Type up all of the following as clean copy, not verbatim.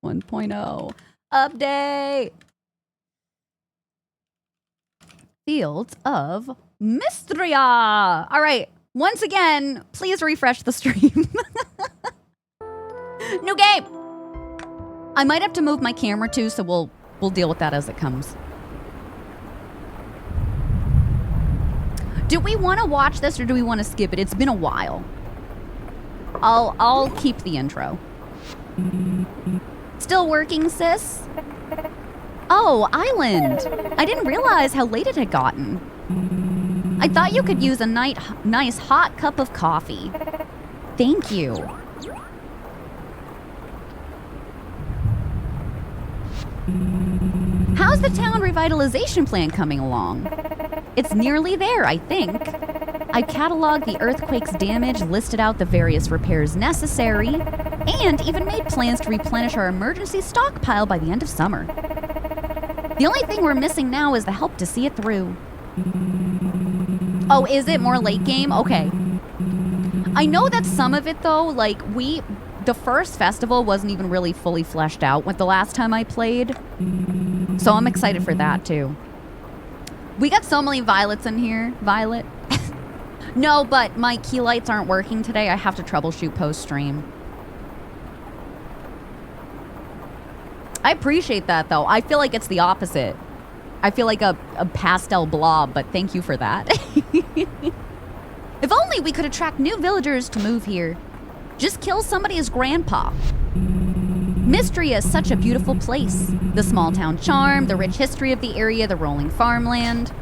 1.0. Update. Fields of Mistria. All right. Once again, please refresh the stream. New game. I might have to move my camera too, so we'll deal with that as it comes. Do we want to watch this or do we want to skip it? It's been a while. I'll keep the intro. Still working, sis? Oh, Island. I didn't realize how late it had gotten. I thought you could use a nice hot cup of coffee. Thank you. How's the town revitalization plan coming along? It's nearly there, I think. I cataloged the earthquake's damage, listed out the various repairs necessary, and even made plans to replenish our emergency stockpile by the end of summer. The only thing we're missing now is the help to see it through. Oh, is it more late game? Okay. I know that some of it, though, like, the first festival wasn't even really fully fleshed out with the last time I played. So I'm excited for that, too. We got so many violets in here. Violet. No, but my key lights aren't working today. I have to troubleshoot post-stream. I appreciate that, though. I feel like it's the opposite. I feel like a pastel blob, but thank you for that. If only we could attract new villagers to move here. Just kill somebody's grandpa. Mistria is such a beautiful place. The small town charm, the rich history of the area, the rolling farmland.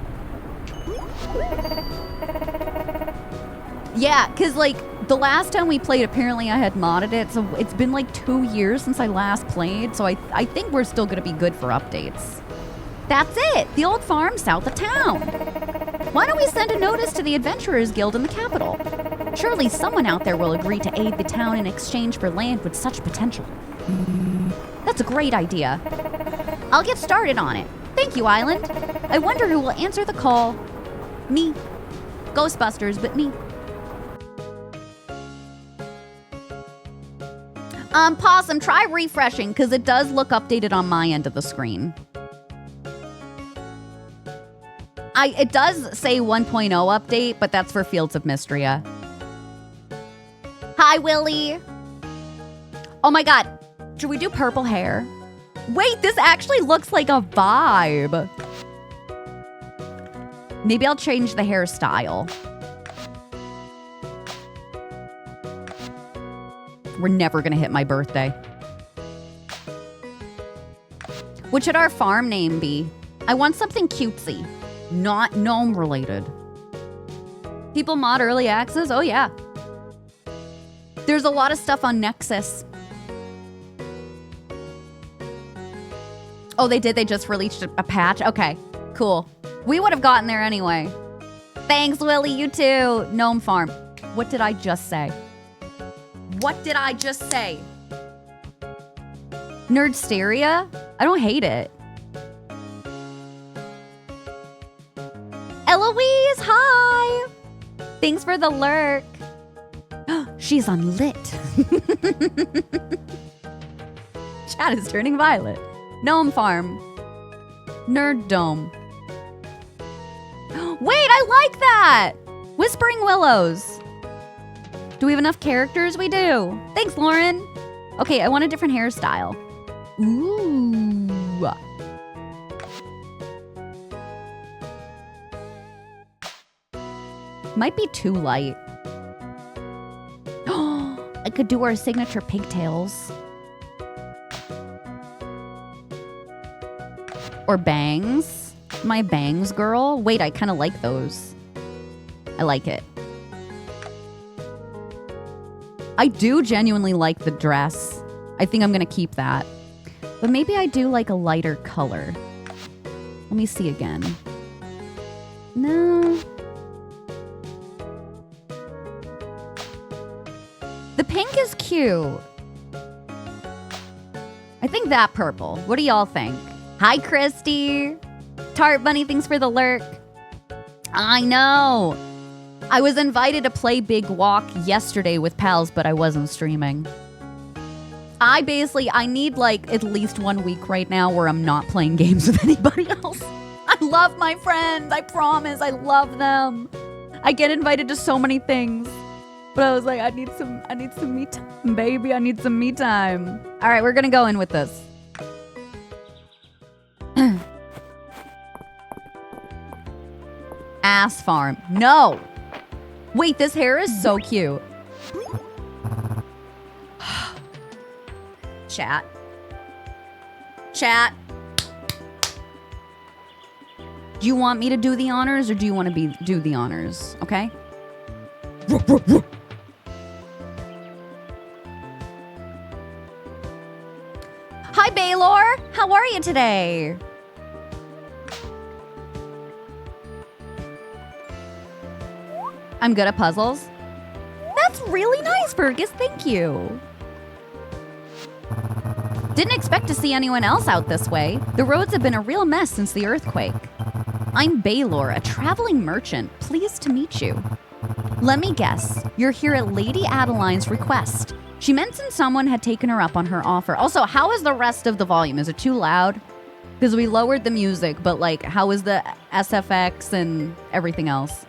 Yeah, because, like, the last time we played, apparently I had modded it, so it's been, like, 2 years since I last played, so I think we're still going to be good for updates. That's it! The old farm south of town. Why don't we send a notice to the Adventurers Guild in the capital? Surely someone out there will agree to aid the town in exchange for land with such potential. That's a great idea. I'll get started on it. Thank you, Island. I wonder who will answer the call. Me. Ghostbusters, but me. Possum, try refreshing, because it does look updated on my end of the screen. It does say 1.0 update, but that's for Fields of Mistria. Hi, Willie. Oh my god. Should we do purple hair? Wait, this actually looks like a vibe. Maybe I'll change the hairstyle. We're never gonna hit my birthday. What should our farm name be? I want something cutesy, not gnome related. People mod early access? Oh yeah. There's a lot of stuff on Nexus. Oh, they did? They just released a patch? Okay, cool. We would have gotten there anyway. Thanks, Willie. You too. Gnome Farm. What did I just say? What did I just say? Nerdsteria? I don't hate it. Eloise, hi! Thanks for the lurk. She's unlit. Chat is turning violet. Gnome Farm. Nerd Dome. Wait, I like that! Whispering Willows. Do we have enough characters? We do. Thanks, Lauren. Okay, I want a different hairstyle. Ooh. Might be too light. I could do our signature pigtails. Or bangs. My bangs girl. Wait, I kind of like those. I like it. I do genuinely like the dress. I think I'm going to keep that. But maybe I do like a lighter color. Let me see again. No. The pink is cute. I think that purple. What do y'all think? Hi, Christy. Tart Bunny, thanks for the lurk. I know. I was invited to play Big Walk yesterday with pals, but I wasn't streaming. I need like at least 1 week right now where I'm not playing games with anybody else. I love my friends. I promise. I love them. I get invited to so many things. But I was like, I need some me time, baby. I need some me time. All right, we're going to go in with this. Ass farm. No. Wait, this hair is so cute. Chat. Do you want me to do the honors or do you want to do the honors? Okay? Hi, Baylor. How are you today? I'm good at puzzles. That's really nice, Fergus. Thank you. Didn't expect to see anyone else out this way. The roads have been a real mess since the earthquake. I'm Baylor, a traveling merchant. Pleased to meet you. Let me guess. You're here at Lady Adeline's request. She mentioned someone had taken her up on her offer. Also, how is the rest of the volume? Is it too loud? Because we lowered the music, but like, how is the SFX and everything else?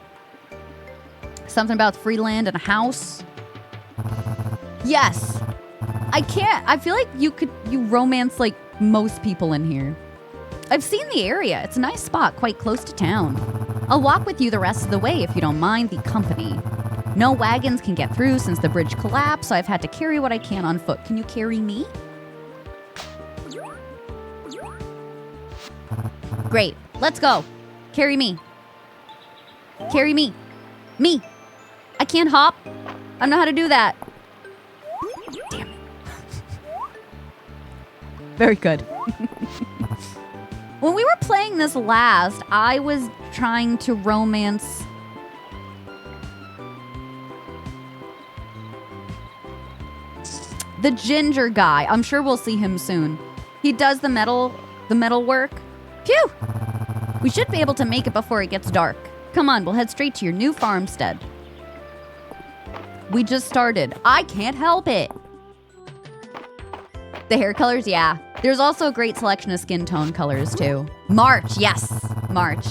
Something about free land and a house? Yes. I can't. I feel like you romance like most people in here. I've seen the area. It's a nice spot, quite close to town. I'll walk with you the rest of the way if you don't mind the company. No wagons can get through since the bridge collapsed, so I've had to carry what I can on foot. Can you carry me? Great. Let's go. Carry me. Carry me. Me. I can't hop. I don't know how to do that. Damn it. Very good. When we were playing this last, I was trying to romance the ginger guy. I'm sure we'll see him soon. He does the metal work. Phew! We should be able to make it before it gets dark. Come on, we'll head straight to your new farmstead. We just started. I can't help it. The hair colors, yeah. There's also a great selection of skin tone colors, too. March, yes. March.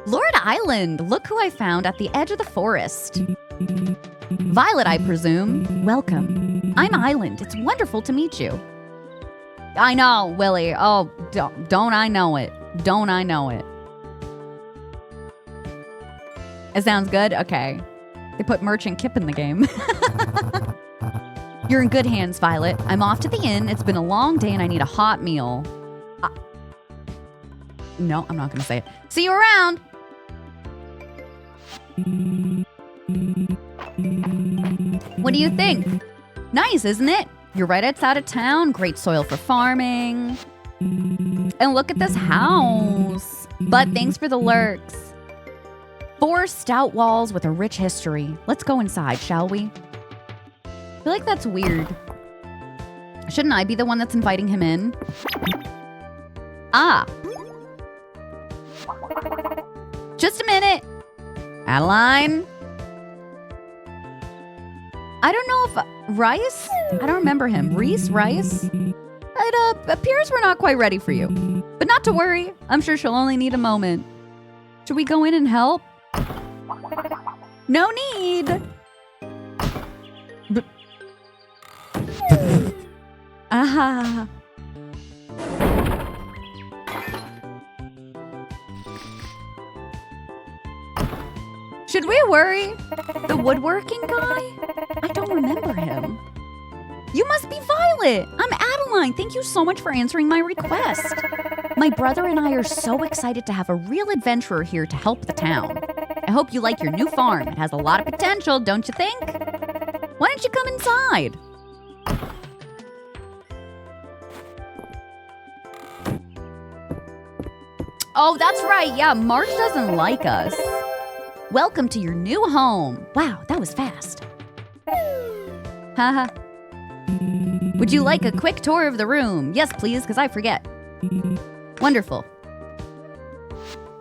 Lord Island, look who I found at the edge of the forest. Violet, I presume. Welcome. I'm Island. It's wonderful to meet you. I know, Willie. Oh, don't I know it. Don't I know it. It sounds good? Okay. They put Merchant Kip in the game. You're in good hands, Violet. I'm off to the inn. It's been a long day and I need a hot meal. No, I'm not going to say it. See you around. What do you think? Nice, isn't it? You're right outside of town. Great soil for farming. And look at this house. But thanks for the lurks. 4 stout walls with a rich history. Let's go inside, shall we? I feel like that's weird. Shouldn't I be the one that's inviting him in? Ah. Just a minute. Adeline? I don't know if Rice? I don't remember him. Rice? It appears we're not quite ready for you. But not to worry. I'm sure she'll only need a moment. Should we go in and help? No need. Ah. Should we worry? The woodworking guy? I don't remember him. You must be Violet. I'm Adeline. Thank you so much for answering my request. My brother and I are so excited to have a real adventurer here to help the town. I hope you like your new farm. It has a lot of potential, don't you think? Why don't you come inside? Oh, that's right. Yeah, March doesn't like us. Welcome to your new home. Wow, that was fast. Haha. Would you like a quick tour of the room? Yes, please, because I forget. Wonderful.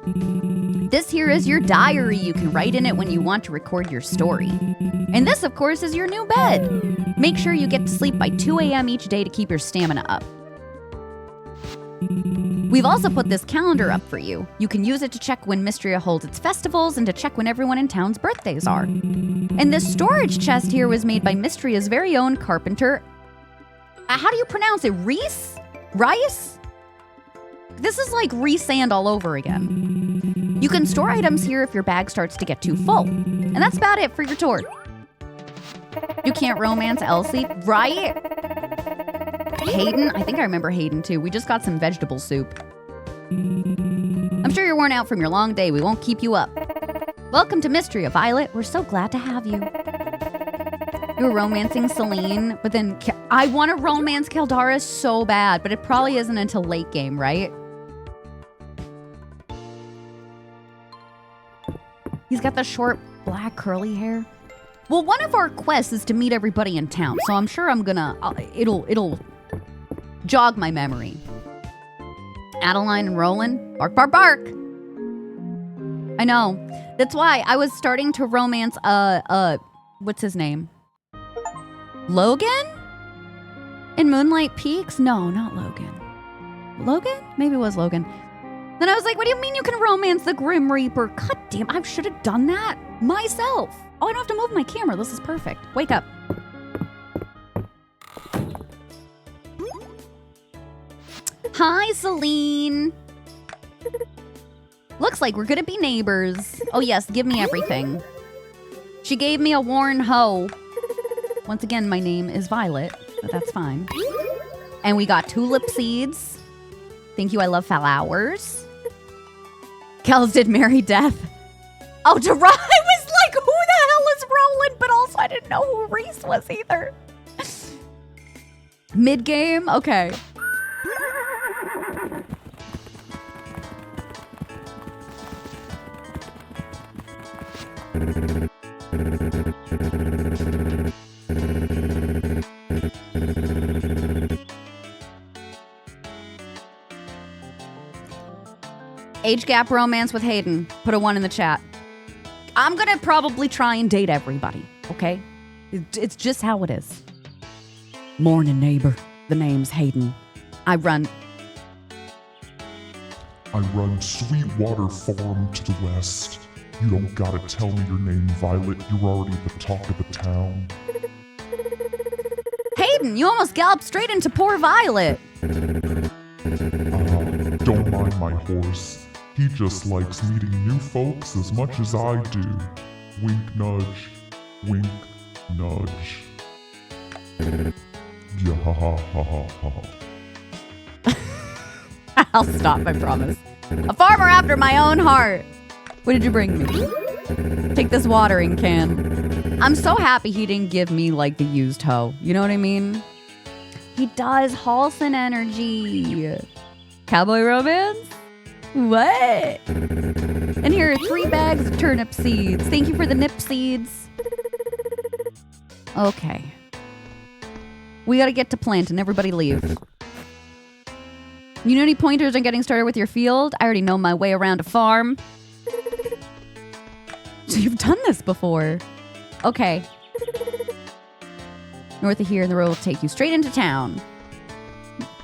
This here is your diary. You can write in it when you want to record your story. And this, of course, is your new bed. Make sure you get to sleep by 2 a.m. each day to keep your stamina up. We've also put this calendar up for you. You can use it to check when Mistria holds its festivals and to check when everyone in town's birthdays are. And this storage chest here was made by Mistria's very own carpenter. How do you pronounce it? Reese? Rice? This is like Resand all over again. You can store items here if your bag starts to get too full. And that's about it for your tour. You can't romance Elsie, right? Hayden? I think I remember Hayden too. We just got some vegetable soup. I'm sure you're worn out from your long day. We won't keep you up. Welcome to Mistria, Violet. We're so glad to have you. You're romancing Celine, but then I want to romance Caldara so bad, but it probably isn't until late game, right? He's got the short, black, curly hair. Well, one of our quests is to meet everybody in town, so I'm sure I'm gonna, it'll jog my memory. Adeline and Roland, bark, bark, bark. I know. That's why I was starting to romance, what's his name? Logan? In Moonlight Peaks? No, not Logan. Logan? Maybe it was Logan. Then I was like, what do you mean you can romance the Grim Reaper? God damn, I should have done that myself. Oh, I don't have to move my camera. This is perfect. Wake up. Hi, Celine. Looks like we're gonna be neighbors. Oh yes, give me everything. She gave me a worn hoe. Once again, my name is Violet, but that's fine. And we got tulip seeds. Thank you, I love flowers. Kels did marry death. Oh, I was like, who the hell is Roland? But also, I didn't know who Reese was either. Mid-game? Okay. Age gap romance with Hayden. Put a 1 in the chat. I'm gonna probably try and date everybody, okay? It's just how it is. Morning, neighbor. The name's Hayden. I run Sweetwater Farm to the west. You don't gotta tell me your name, Violet. You're already the talk of the town. Hayden, you almost galloped straight into poor Violet. Don't mind my horse. He just likes meeting new folks as much as I do. Wink, nudge. Wink, nudge. Yeah, ha ha ha ha ha. I'll stop, I promise. A farmer after my own heart. What did you bring me? Take this watering can. I'm so happy he didn't give me, like, the used hoe. You know what I mean? He does Halson energy. Cowboy romance? What? And here are 3 bags of turnip seeds. Thank you for the nip seeds. Okay. We gotta get to planting. Everybody leave. You know any pointers on getting started with your field? I already know my way around a farm. So you've done this before. Okay. North of here, and the road will take you straight into town.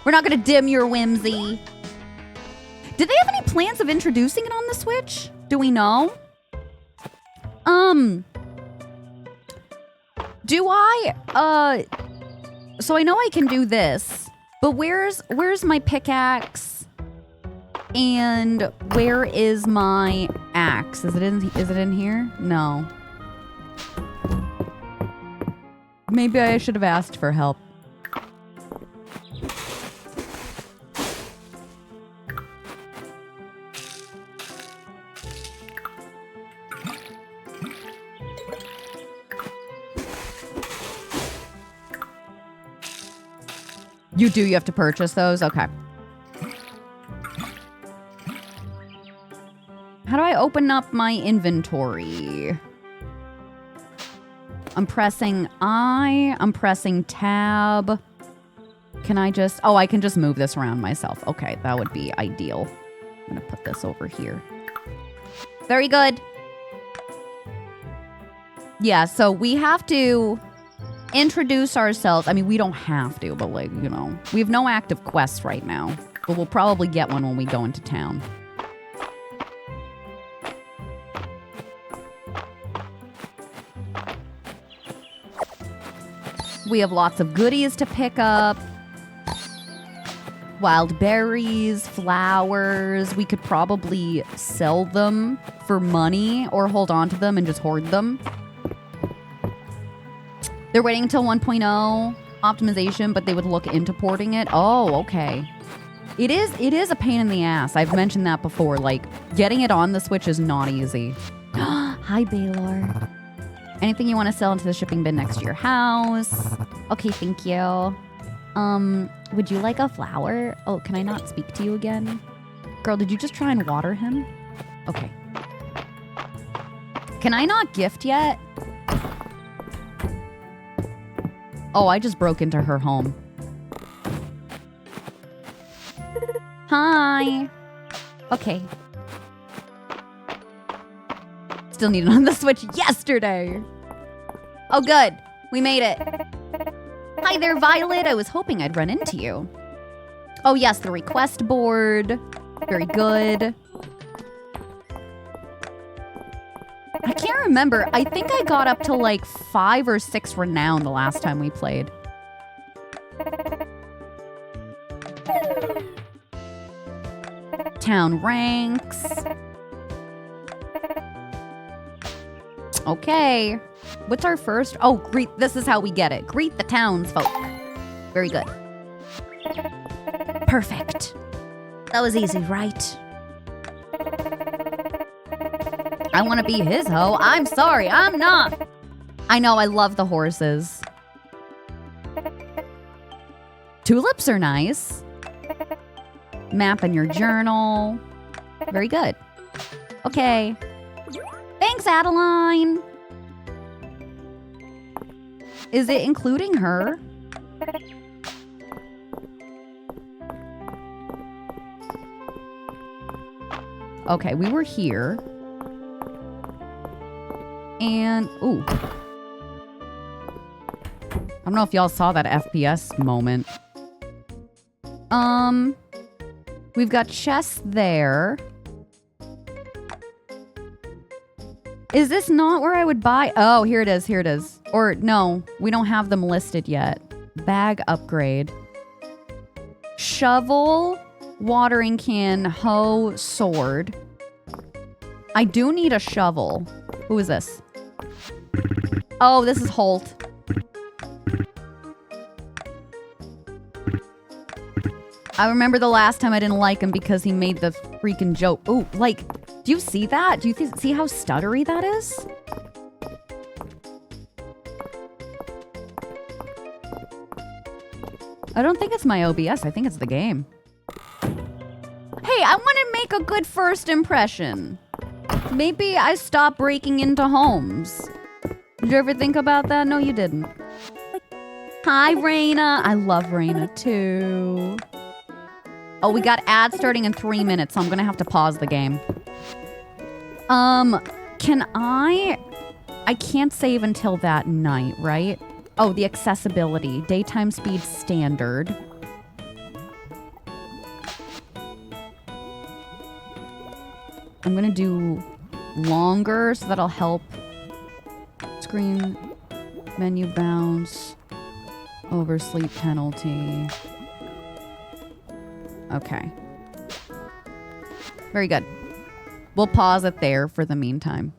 We're not gonna dim your whimsy. Did they have any plans of introducing it on the Switch? Do we know? Do I? So I know I can do this, but where's my pickaxe? And where is my axe? Is it in here? No. Maybe I should have asked for help. You have to purchase those? Okay. How do I open up my inventory? I'm pressing I. I'm pressing tab. Can I just... Oh, I can just move this around myself. Okay, that would be ideal. I'm going to put this over here. Very good. Yeah, so we have to introduce ourselves. I mean, we don't have to, but like, you know, we have no active quests right now. But we'll probably get one when we go into town. We have lots of goodies to pick up. Wild berries, flowers. We could probably sell them for money or hold on to them and just hoard them. They're waiting until 1.0 optimization, but they would look into porting it. Oh, okay. It is a pain in the ass. I've mentioned that before. Like, getting it on the Switch is not easy. Hi, Baylor. Anything you want to sell into the shipping bin next to your house? Okay, thank you. Would you like a flower? Oh, can I not speak to you again? Girl, did you just try and water him? Okay. Can I not gift yet? Oh, I just broke into her home. Hi. Okay. Still need it on the Switch yesterday. Oh, good. We made it. Hi there, Violet. I was hoping I'd run into you. Oh, yes, the request board. Very good. I can't remember. I think I got up to like 5 or 6 renown the last time we played. Town ranks. Okay. What's our first? Oh, greet. This is how we get it. Greet the townsfolk. Very good. Perfect. That was easy, right? I want to be his hoe. I'm sorry, I'm not. I know, I love the horses. Tulips are nice. Map in your journal. Very good. Okay. Thanks, Adeline. Is it including her? Okay, we were here. And, ooh. I don't know if y'all saw that FPS moment. We've got chests there. Is this not where I would buy? Oh, here it is, here it is. Or no, we don't have them listed yet. Bag upgrade. Shovel, watering can, hoe, sword. I do need a shovel. Who is this? Oh, this is Holt. I remember the last time I didn't like him because he made the freaking joke. Ooh, like, do you see that? Do you see how stuttery that is? I don't think it's my OBS. I think it's the game. Hey, I want to make a good first impression. Maybe I stop breaking into homes. Did you ever think about that? No, you didn't. Hi, Raina. I love Raina, too. Oh, we got ads starting in 3 minutes, so I'm gonna have to pause the game. Can I can't save until that night, right? Oh, the accessibility. Daytime speed standard. I'm gonna do longer, so that'll help. Screen, menu bounce, oversleep penalty. Okay. Very good. We'll pause it there for the meantime.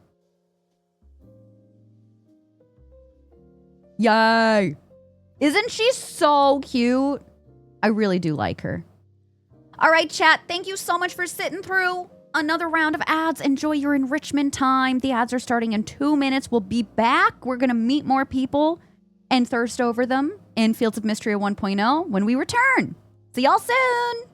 Yay! Isn't she so cute? I really do like her. All right, chat. Thank you so much for sitting through another round of ads. Enjoy your enrichment time. The ads are starting in 2 minutes. We'll be back. We're going to meet more people and thirst over them in Fields of Mistria 1.0 when we return. See y'all soon.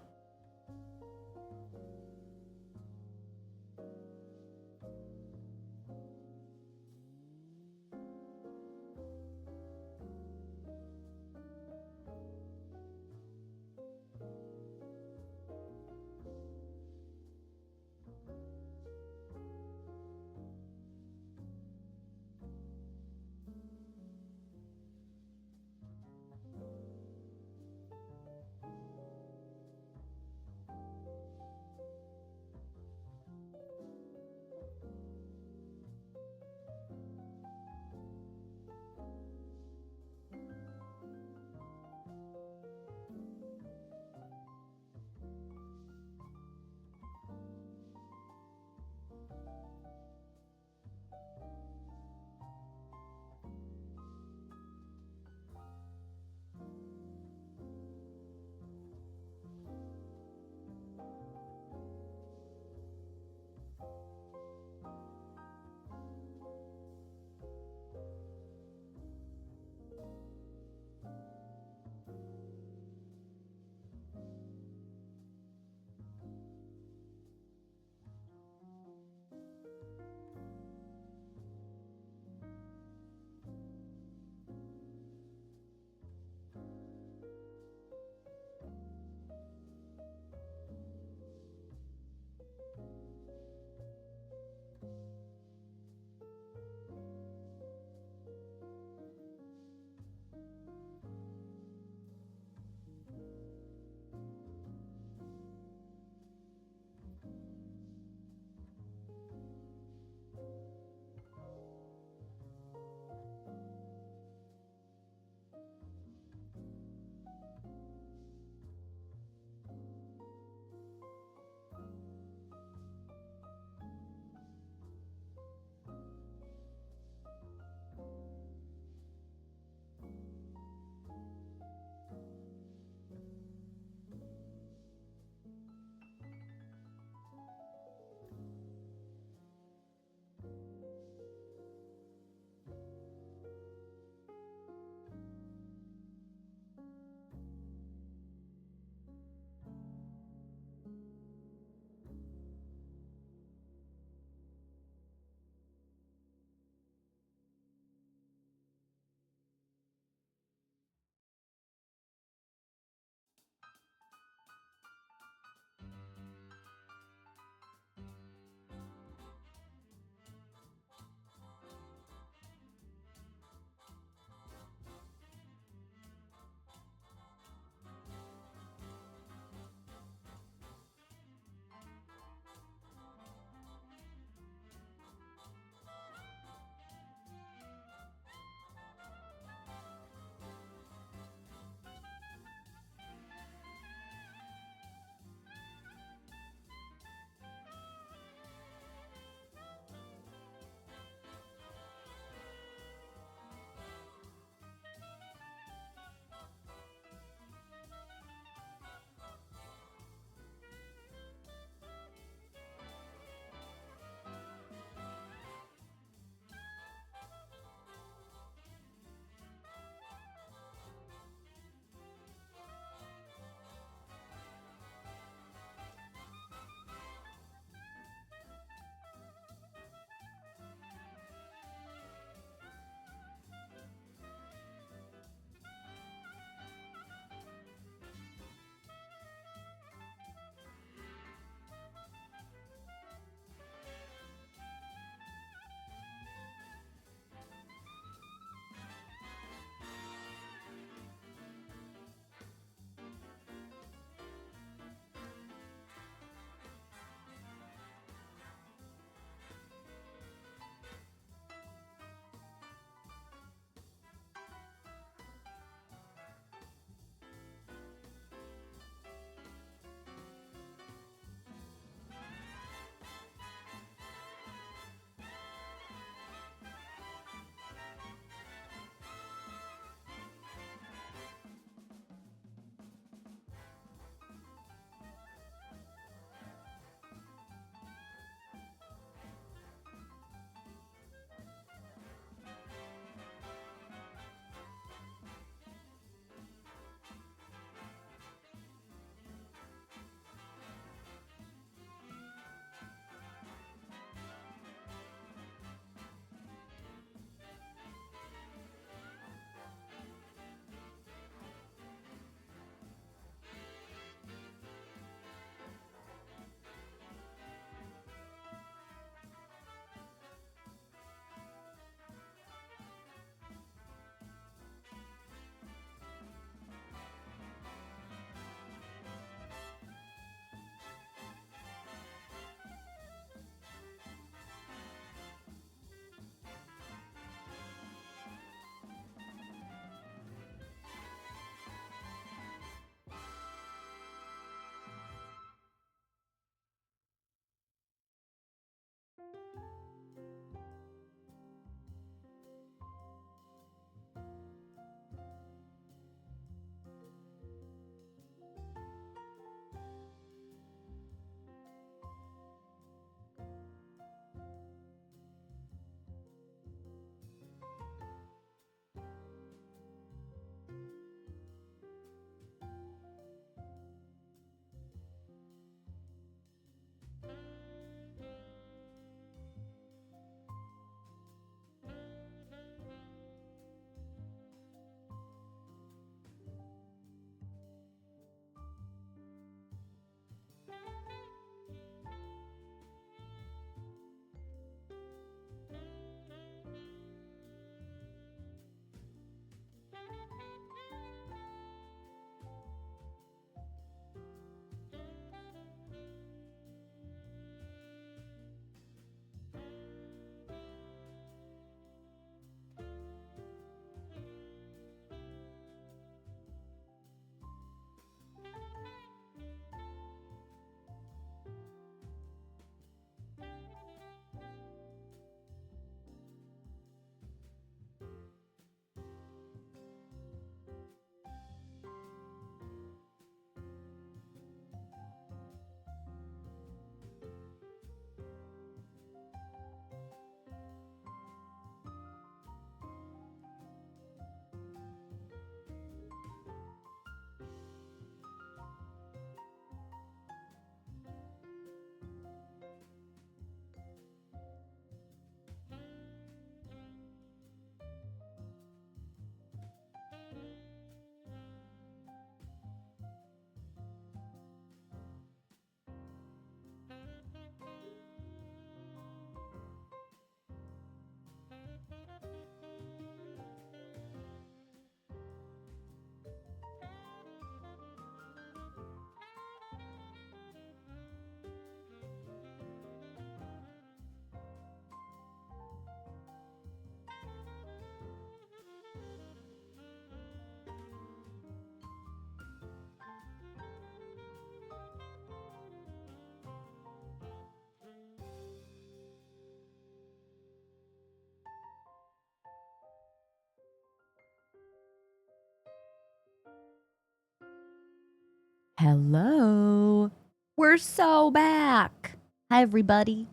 hello. We're so back. Hi, everybody.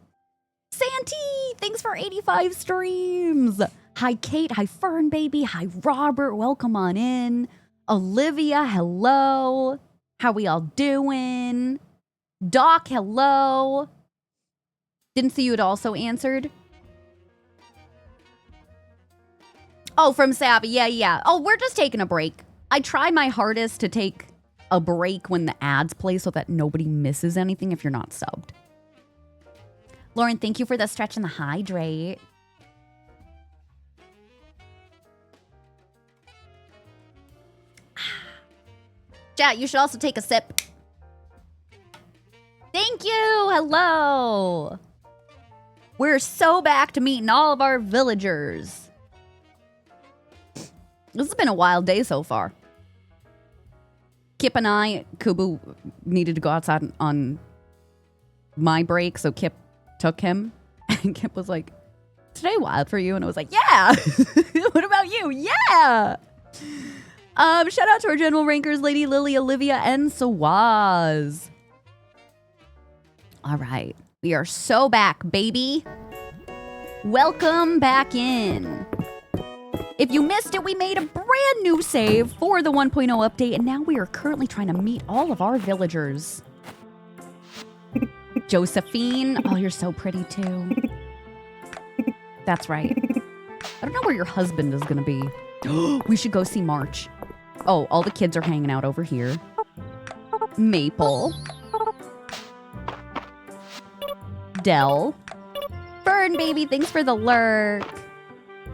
Santi, thanks for 85 streams. Hi, Kate. Hi, Fern Baby. Hi, Robert. Welcome on in. Olivia, hello. How we all doing? Doc, hello. Didn't see you had also answered. Oh, from Savvy. Yeah. Oh, we're just taking a break. I try my hardest to take a break when the ads play so that nobody misses anything if you're not subbed. Lauren, thank you for the stretch and the hydrate. Chat, you should also take a sip. Thank you. Hello. We're so back to meeting all of our villagers. This has been a wild day so far. Kip and I, Kubu needed to go outside on my break, so Kip took him. And Kip was like, today wild for you? And I was like, yeah. What about you? Yeah. Shout out to our general rankers, Lady Lily, Olivia, and Sawaz. All right. We are so back, baby. Welcome back in. If you missed it, we made a brand new save for the 1.0 update, and now we are currently trying to meet all of our villagers. Josephine. Oh, you're so pretty, too. That's right. I don't know where your husband is going to be. We should go see March. Oh, all the kids are hanging out over here. Maple. Dell. Fern Baby, thanks for the lurk.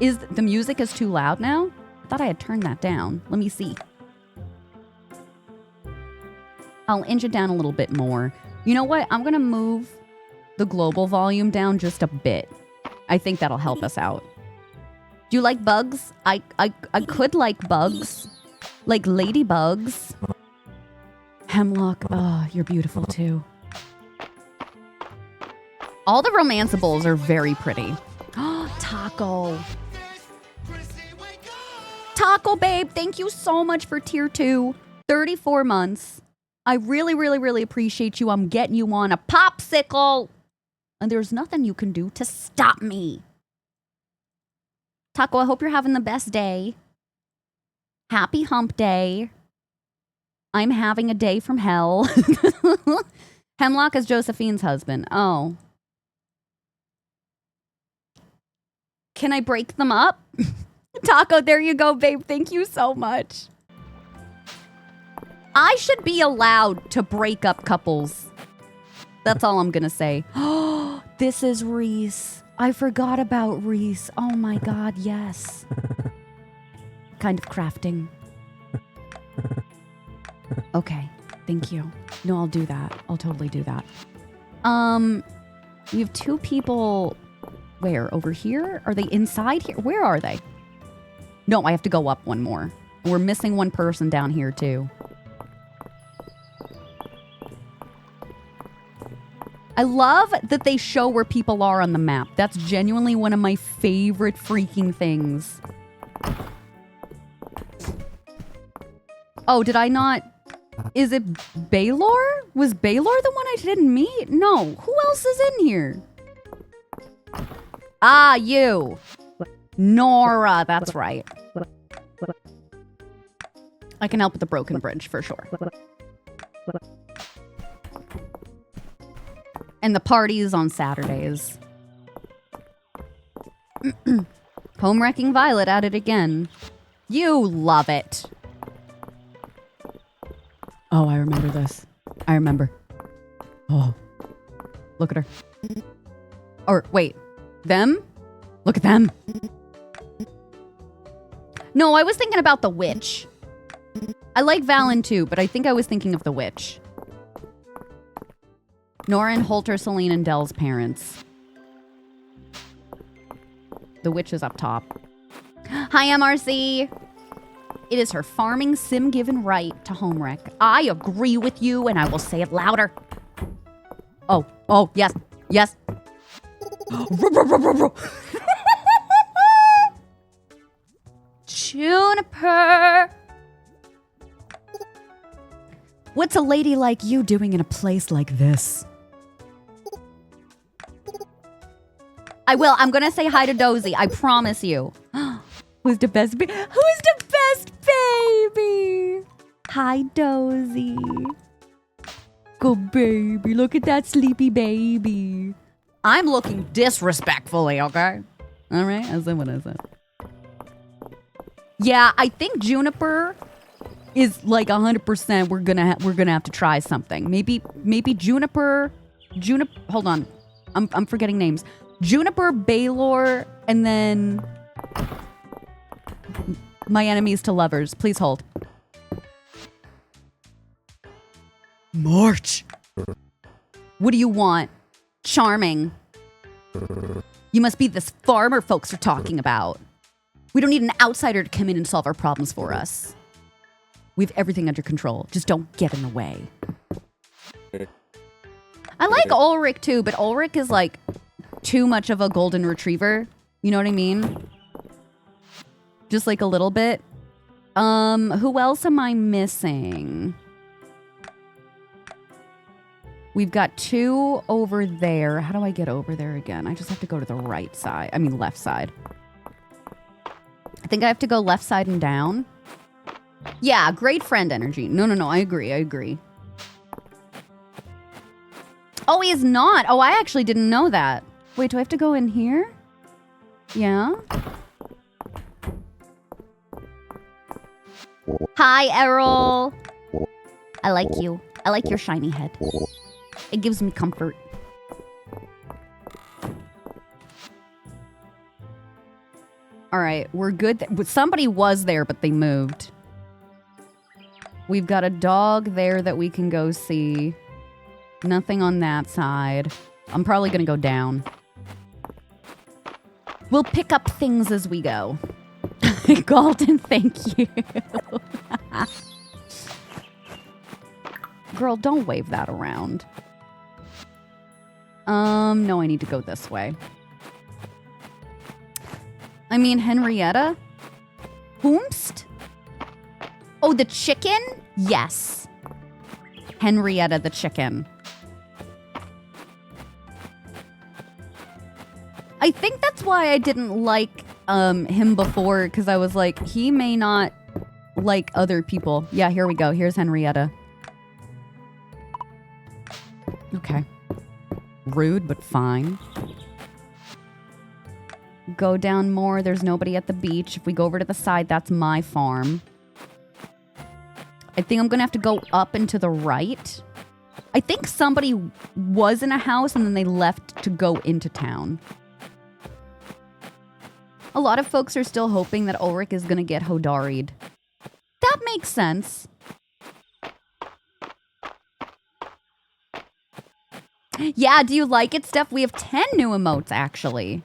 Is the music is too loud now? I thought I had turned that down. Let me see. I'll inch it down a little bit more. You know what? I'm going to move the global volume down just a bit. I think that'll help us out. Do you like bugs? I could like bugs. Like ladybugs. Hemlock. Oh, you're beautiful too. All the romanceables are very pretty. Oh, Taco. Taco Babe, thank you so much for tier 2. 34 months. I really, really, really appreciate you. I'm getting you on a popsicle. And there's nothing you can do to stop me. Taco, I hope you're having the best day. Happy hump day. I'm having a day from hell. Hemlock is Josephine's husband. Oh. Can I break them up? Taco, there you go, babe. Thank you so much. I should be allowed to break up couples. That's all I'm going to say. Oh, this is Reese. I forgot about Reese. Oh my God, yes. Kind of crafting. Okay, thank you. No, I'll do that. I'll totally do that. We have 2 people. Where? Over here? Are they inside here? Where are they? No, I have to go up one more. We're missing one person down here too. I love that they show where people are on the map. That's genuinely one of my favorite freaking things. Oh, did I not? Is it Baylor? Was Baylor the one I didn't meet? No. Who else is in here? Ah, you. Nora, that's right. I can help with the broken bridge for sure. And the party is on Saturdays. Home Wrecking Violet at it again. You love it. Oh, I remember this. I remember. Oh. Look at her. Or, wait. Them? Look at them. No, I was thinking about the witch. I like Valen too, but I think I was thinking of the witch. Norin, Holter, Celine, and Dell's parents. The witch is up top. Hi, MRC. It is her farming sim given right to home wreck. I agree with you, and I will say it louder. Oh, yes, yes. Juniper. What's a lady like you doing in a place like this? I will. I'm going to say hi to Dozy. I promise you. Who's the best baby? Who's the best baby? Hi, Dozy. Good baby. Look at that sleepy baby. I'm looking disrespectfully, okay? All right? I said what I said. Yeah, I think Juniper is like 100%. We're gonna have to try something. Maybe Juniper. Hold on, I'm forgetting names. Juniper, Baylor, and then my enemies to lovers. Please hold. March. What do you want? Charming. You must be this farmer folks are talking about. We don't need an outsider to come in and solve our problems for us. We have everything under control. Just don't get in the way. I like Ulrich too, but Ulrich is like too much of a golden retriever. You know what I mean? Just like a little bit. Who else am I missing? We've got 2 over there. How do I get over there again? I just have to go to the right side. I mean, left side. I think I have to go left side and down. Yeah, great friend energy. No. I agree. Oh, he is not. Oh, I actually didn't know that. Wait, do I have to go in here? Yeah. Hi, Errol. I like you. I like your shiny head. It gives me comfort. All right, we're good. Somebody was there, but they moved. We've got a dog there that we can go see. Nothing on that side. I'm probably going to go down. We'll pick up things as we go. Galton, thank you. Girl, don't wave that around. No, I need to go this way. I mean, Henrietta? Whomst? Oh, the chicken? Yes. Henrietta the chicken. I think that's why I didn't like him before, because I was like, he may not like other people. Yeah, here we go. Here's Henrietta. Okay. Rude, but fine. Go down more. There's nobody at the beach. If we go over to the side, that's my farm. I think I'm going to have to go up and to the right. I think somebody was in a house and then they left to go into town. A lot of folks are still hoping that Ulrich is going to get Hodari'd. That makes sense. Yeah, do you like it, Steph? We have 10 new emotes, actually.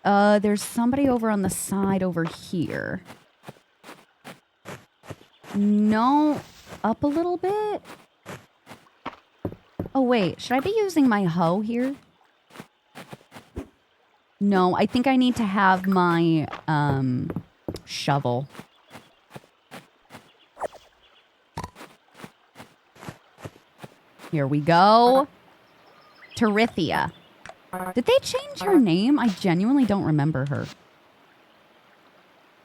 There's somebody over on the side over here. No, up a little bit. Oh, wait, should I be using my hoe here? No, I think I need to have my, shovel. Here we go. Terithia. Did they change her name? I genuinely don't remember her.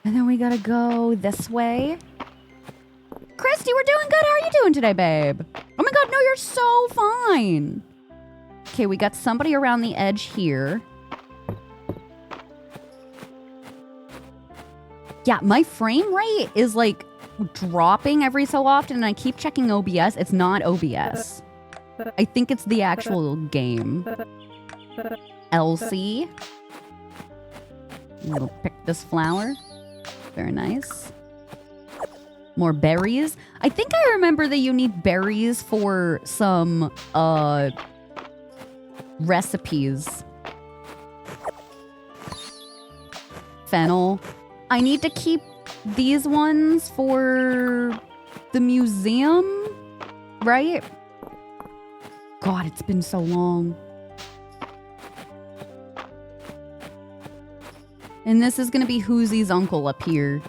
And then we gotta go this way. Christy, we're doing good. How are you doing today, babe? Oh my god, no, you're so fine. Okay, we got somebody around the edge here. Yeah, my frame rate is like dropping every so often, and I keep checking OBS. It's not OBS. I think it's the actual game. Elsie. We'll pick this flower. Very nice. More berries. I think I remember that you need berries for some recipes. Fennel. I need to keep these ones for the museum, right? God, it's been so long. And this is going to be Hoozy's uncle up here.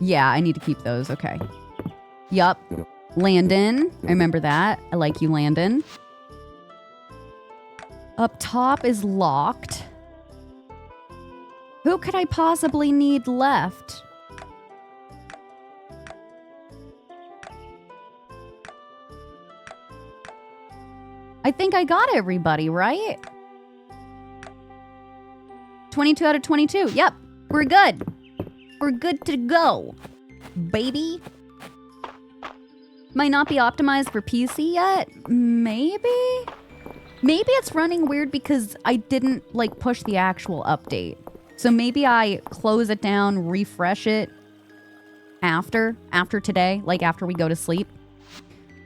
Yeah, I need to keep those. Okay. Yup. Landon. I remember that. I like you, Landon. Up top is locked. Who could I possibly need left? I think I got everybody, right? 22 out of 22. Yep, we're good. We're good to go, baby. Might not be optimized for PC yet. Maybe? Maybe it's running weird because I didn't push the actual update. So maybe I close it down, refresh it after today, after we go to sleep.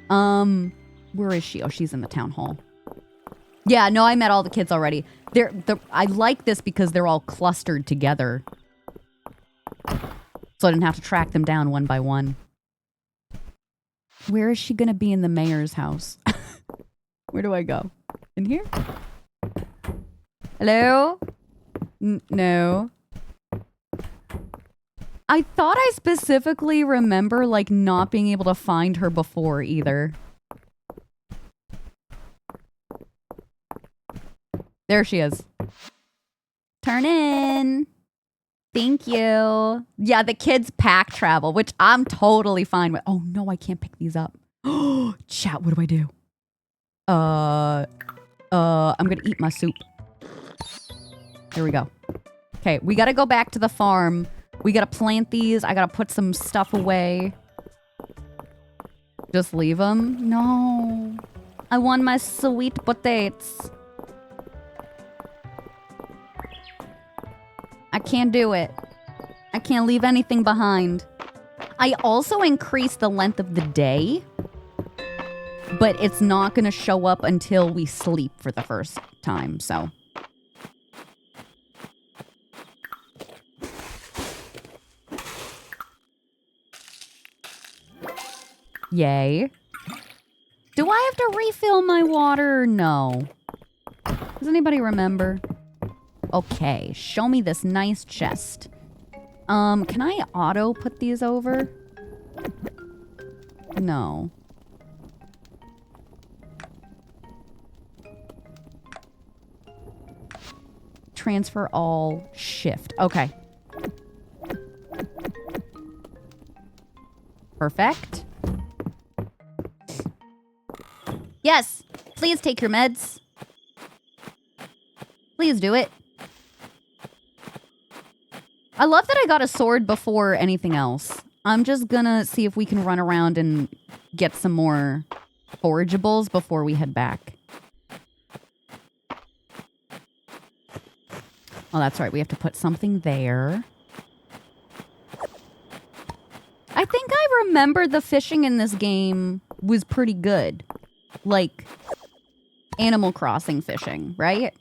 Where is she? Oh, she's in the town hall. Yeah, no, I met all the kids already. I like this because they're all clustered together. So I didn't have to track them down one by one. Where is she going to be in the mayor's house? Where do I go? In here? Hello? No. I thought I specifically remember, not being able to find her before either. There she is. Turn in. Thank you. Yeah, the kids pack travel, which I'm totally fine with. Oh, no, I can't pick these up. Oh, chat, what do I do? I'm gonna eat my soup. Here we go. Okay, we gotta go back to the farm. We gotta plant these. I gotta put some stuff away. Just leave them? No. I want my sweet potatoes. I can't do it. I can't leave anything behind. I also increased the length of the day, but it's not going to show up until we sleep for the first time, so. Yay. Do I have to refill my water? No. Does anybody remember? Okay, show me this nice chest. Can I auto put these over? No. Transfer all, shift. Okay. Perfect. Yes, please take your meds. Please do it. I love that I got a sword before anything else. I'm just gonna see if we can run around and get some more forageables before we head back. Oh, that's right. We have to put something there. I think I remember the fishing in this game was pretty good. Like Animal Crossing fishing, right?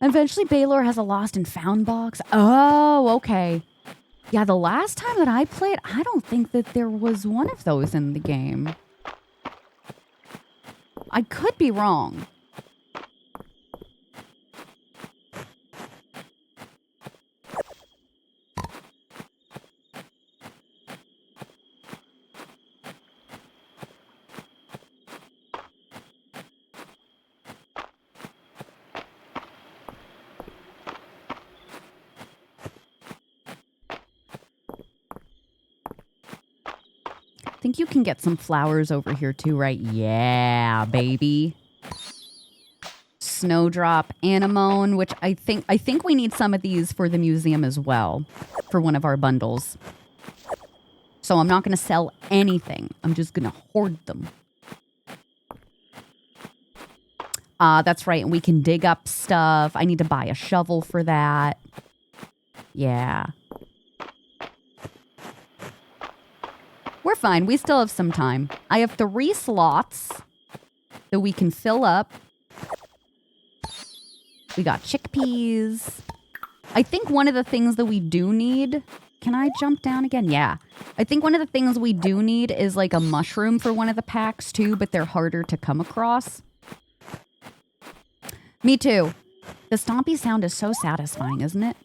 Eventually, Baylor has a lost and found box. Oh, okay. Yeah, the last time that I played, I don't think that there was one of those in the game. I could be wrong. I think you can get some flowers over here too, right? Yeah, baby. Snowdrop, anemone, which I think we need some of these for the museum as well, for one of our bundles. So I'm not going to sell anything. I'm just going to hoard them. That's right, and we can dig up stuff. I need to buy a shovel for that. Yeah. We're fine. We still have some time. I have 3 slots that we can fill up. We got chickpeas. I think one of the things that we do need... Can I jump down again? Yeah. I think one of the things we do need is like a mushroom for one of the packs too, but they're harder to come across. Me too. The stompy sound is so satisfying, isn't it?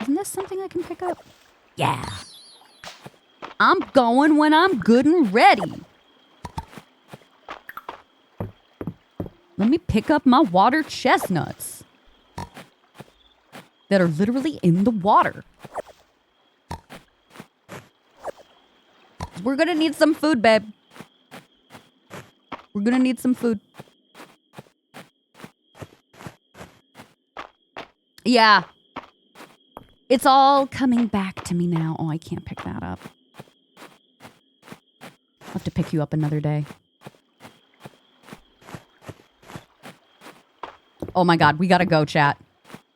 Isn't this something I can pick up? Yeah. I'm going when I'm good and ready. Let me pick up my water chestnuts that are literally in the water. We're gonna need some food, babe. We're gonna need some food. Yeah. It's all coming back to me now. Oh, I can't pick that up. I'll have to pick you up another day. Oh my God, we gotta go, chat.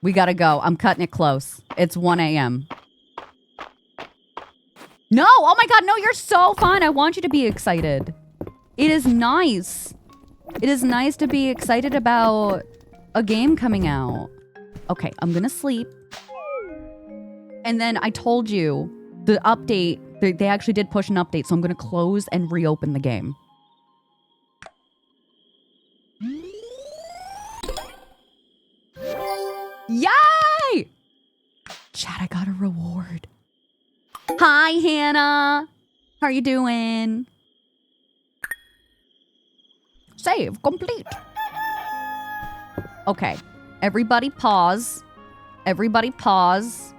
We gotta go. I'm cutting it close. It's 1 a.m. No! Oh my God, no, you're so fun. I want you to be excited. It is nice. It is nice to be excited about a game coming out. Okay, I'm gonna sleep. And then I told you, the update, they actually did push an update, so I'm gonna close and reopen the game. Yay! Chat, I got a reward. Hi, Hannah. How are you doing? Save complete. Okay. Everybody pause. Everybody pause.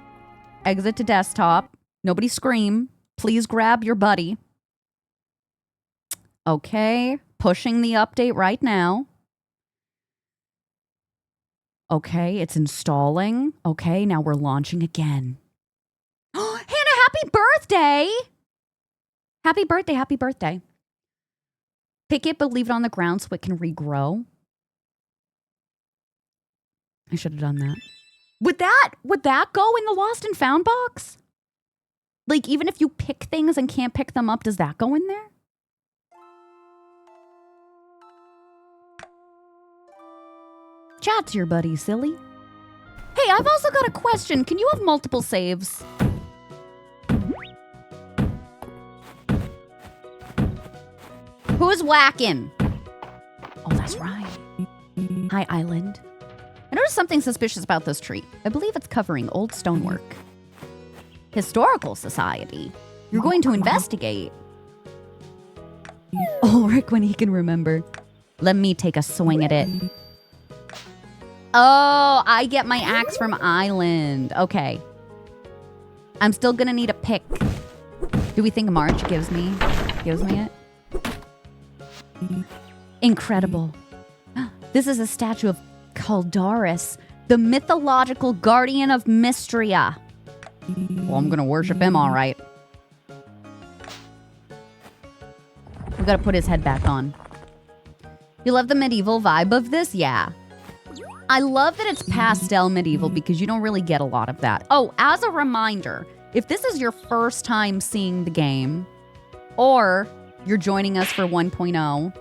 Exit to desktop. Nobody scream. Please grab your buddy. Okay. Pushing the update right now. Okay, it's installing. Okay, now we're launching again. Hannah, happy birthday! Happy birthday, happy birthday. Pick it, but leave it on the ground so it can regrow. I should have done that. Would that go in the lost and found box? Like, even if you pick things and can't pick them up, does that go in there? Chat's your buddy, silly. Hey, I've also got a question. Can you have multiple saves? Who's whacking? Oh, that's right. Hi, Island. I noticed something suspicious about this tree. I believe it's covering old stonework. Historical Society. You're going to investigate. Oh, Rick, when he can remember. Let me take a swing at it. Oh, I get my axe from Island. Okay. I'm still gonna need a pick. Do we think March gives me it? Incredible. This is a statue of Caldaris, the mythological guardian of Mistria. Well, I'm gonna worship him, all right. We gotta put his head back on. You love the medieval vibe of this? Yeah. I love that it's pastel medieval because you don't really get a lot of that. Oh, as a reminder, if this is your first time seeing the game, or you're joining us for 1.0,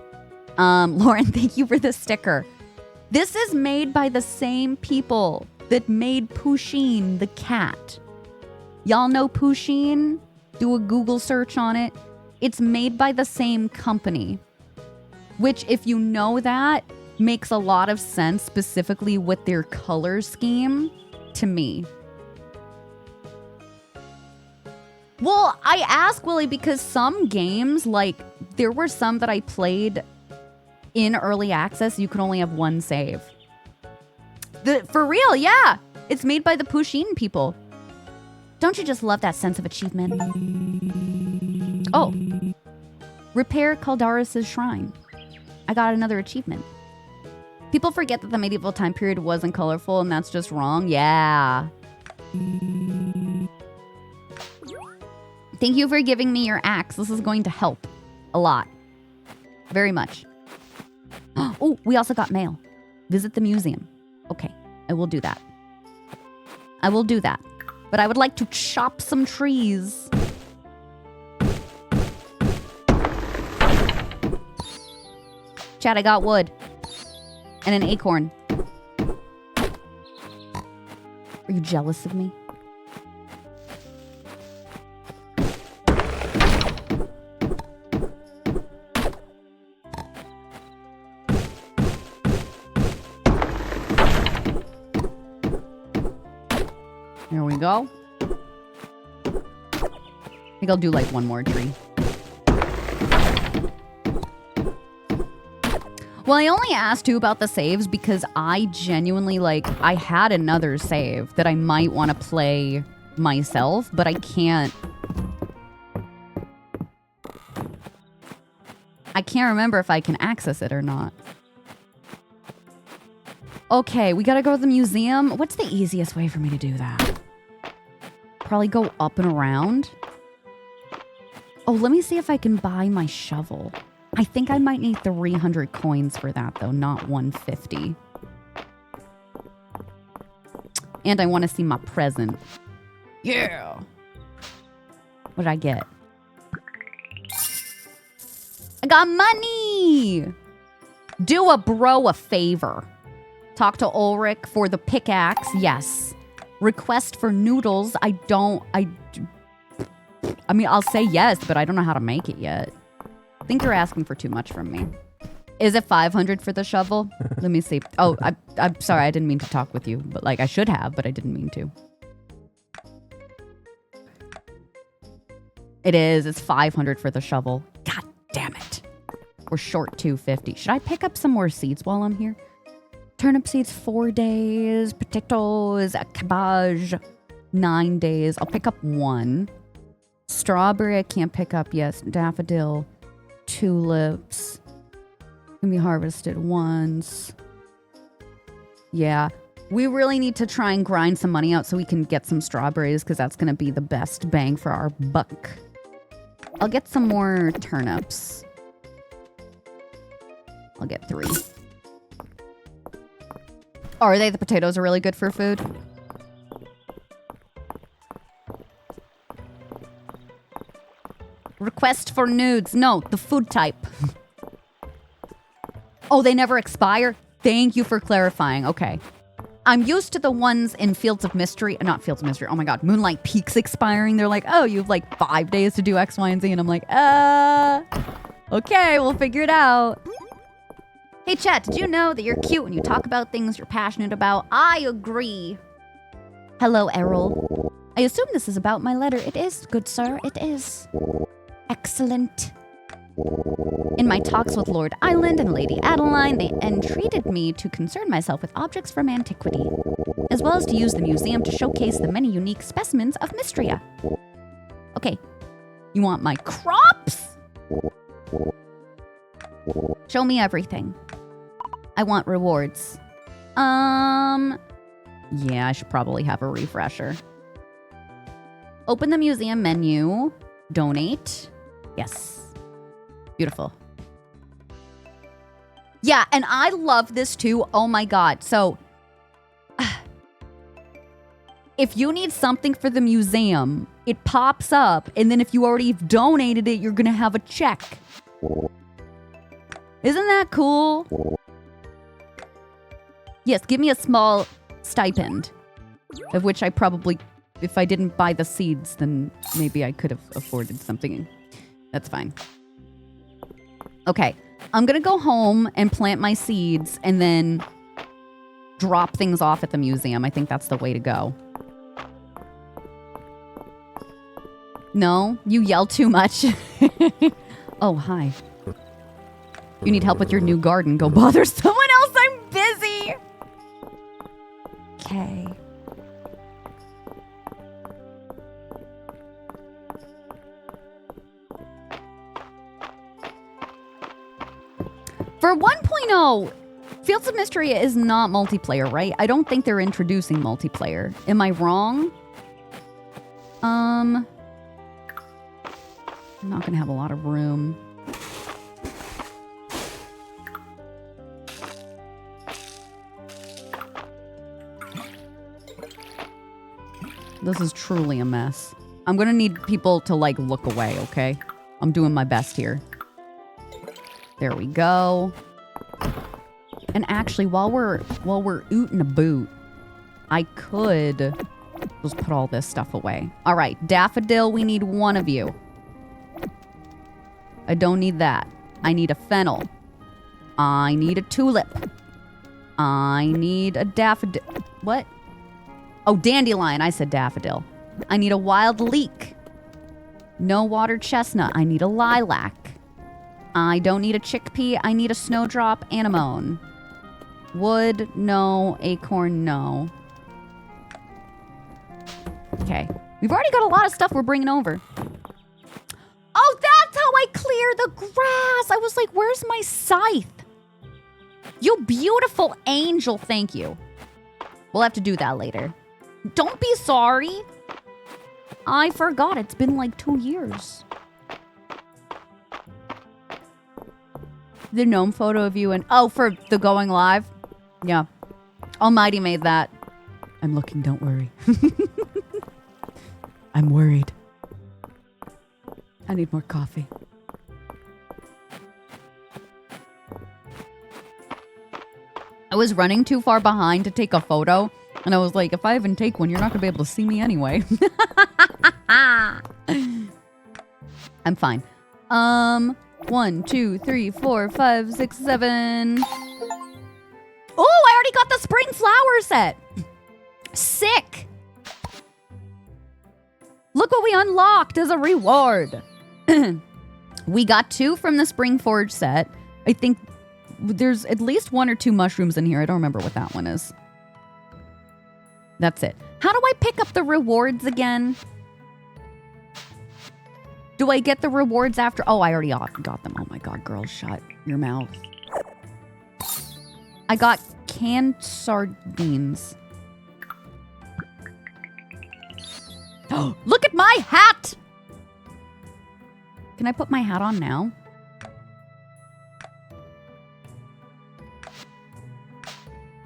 Lauren, thank you for the sticker. This is made by the same people that made Pusheen the cat. Y'all know Pusheen? Do a Google search on it. It's made by the same company, which, if you know that, makes a lot of sense, specifically with their color scheme, to me. Well, I ask Willie because some games, like, there were some that I played in early access, you could only have one save. For real, yeah. It's made by the Pusheen people. Don't you just love that sense of achievement? Oh. Repair Caldaris' shrine. I got another achievement. People forget that the medieval time period wasn't colorful, and that's just wrong. Yeah. Thank you for giving me your axe. This is going to help a lot. Very much. Oh, we also got mail. Visit the museum. Okay, I will do that. I will do that. But I would like to chop some trees. Chat, I got wood. And an acorn. Are you jealous of me? There we go. I think I'll do like one more tree. Well, I only asked too about the saves because I genuinely I had another save that I might want to play myself, but I can't. I can't remember if I can access it or not. Okay, we gotta go to the museum. What's the easiest way for me to do that? Probably go up and around. Oh, let me see if I can buy my shovel. I think I might need 300 coins for that, though, not 150. And I want to see my present. Yeah! What did I get? I got money! Do a bro a favor. Talk to Ulrich for the pickaxe. Yes. Request for noodles. I mean, I'll say yes, but I don't know how to make it yet. I think you're asking for too much from me. Is it 500 for the shovel? Let me see. Oh, I'm sorry. I didn't mean to talk with you, but I should have, but I didn't mean to. It is. It's 500 for the shovel. God damn it. We're short 250. Should I pick up some more seeds while I'm here? Turnip seeds, 4 days. Potatoes, cabbage, 9 days. I'll pick up 1. Strawberry, I can't pick up. Yes. Daffodil, tulips. Can be harvested once. Yeah. We really need to try and grind some money out so we can get some strawberries because that's going to be the best bang for our buck. I'll get some more turnips. I'll get 3. Oh, are they? The potatoes are really good for food? Request for nudes. No, the food type. Oh, they never expire? Thank you for clarifying. Okay. I'm used to the ones in Fields of Mystery. Not Fields of Mystery. Oh my God. Moonlight Peaks expiring. They're like, oh, you have 5 days to do X, Y, and Z. And I'm like, okay, we'll figure it out. Hey, chat, did you know that you're cute when you talk about things you're passionate about? I agree. Hello, Errol. I assume this is about my letter. It is, good sir. It is. Excellent. In my talks with Lord Island and Lady Adeline, they entreated me to concern myself with objects from antiquity, as well as to use the museum to showcase the many unique specimens of Mistria. Okay, you want my crops? Show me everything. I want rewards. Yeah, I should probably have a refresher. Open the museum menu. Donate. Yes. Beautiful. Yeah, and I love this too. Oh my God. So, if you need something for the museum, it pops up, and then if you already donated it, you're going to have a check. Isn't that cool? Yes, give me a small stipend, of which I probably, if I didn't buy the seeds, then maybe I could have afforded something. That's fine. Okay, I'm going to go home and plant my seeds and then drop things off at the museum. I think that's the way to go. No? You yell too much? Oh, hi. You need help with your new garden. Go bother someone else. I'm busy. Okay. For 1.0, Fields of Mystery is not multiplayer, right? I don't think they're introducing multiplayer. Am I wrong? I'm not gonna have a lot of room. This is truly a mess. I'm gonna need people to look away, okay? I'm doing my best here. There we go. And actually, while we're ootin' a boot, I could just put all this stuff away. All right, Daffodil, we need one of you. I don't need that. I need a fennel. I need a tulip. I need a daffodil. What? Oh, dandelion. I said daffodil. I need a wild leek. No water chestnut. I need a lilac. I don't need a chickpea. I need a snowdrop anemone. Wood, no. Acorn, no. Okay. We've already got a lot of stuff we're bringing over. Oh, that's how I clear the grass. I was like, where's my scythe? You beautiful angel. Thank you. We'll have to do that later. Don't be sorry. I forgot. It's been like 2 years. The gnome photo of you and... Oh, for the going live? Yeah. Almighty made that. I'm looking, don't worry. I'm worried. I need more coffee. I was running too far behind to take a photo, and I was like, if I even take one, you're not going to be able to see me anyway. I'm fine. 1, 2, 3, 4, 5, 6, 7. Oh, I already got the spring flower set. Sick. Look what we unlocked as a reward. We got 2 from the spring forge set. I think there's at least 1 or 2 mushrooms in here. I don't remember what that one is. That's it. How do I pick up the rewards again? Do I get the rewards after? Oh, I already got them. Oh my God, girl, shut your mouth. I got canned sardines. Oh, look at my hat! Can I put my hat on now?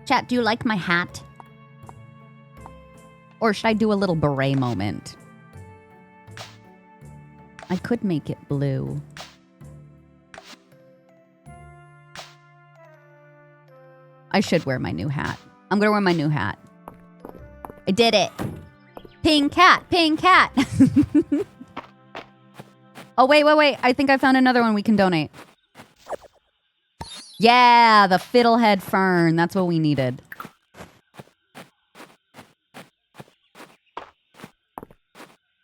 Chat, do you like my hat? Or should I do a little beret moment? I could make it blue. I should wear my new hat. I'm gonna wear my new hat. I did it. Pink cat, pink cat. Oh, wait. I think I found another one we can donate. Yeah, the fiddlehead fern. That's what we needed.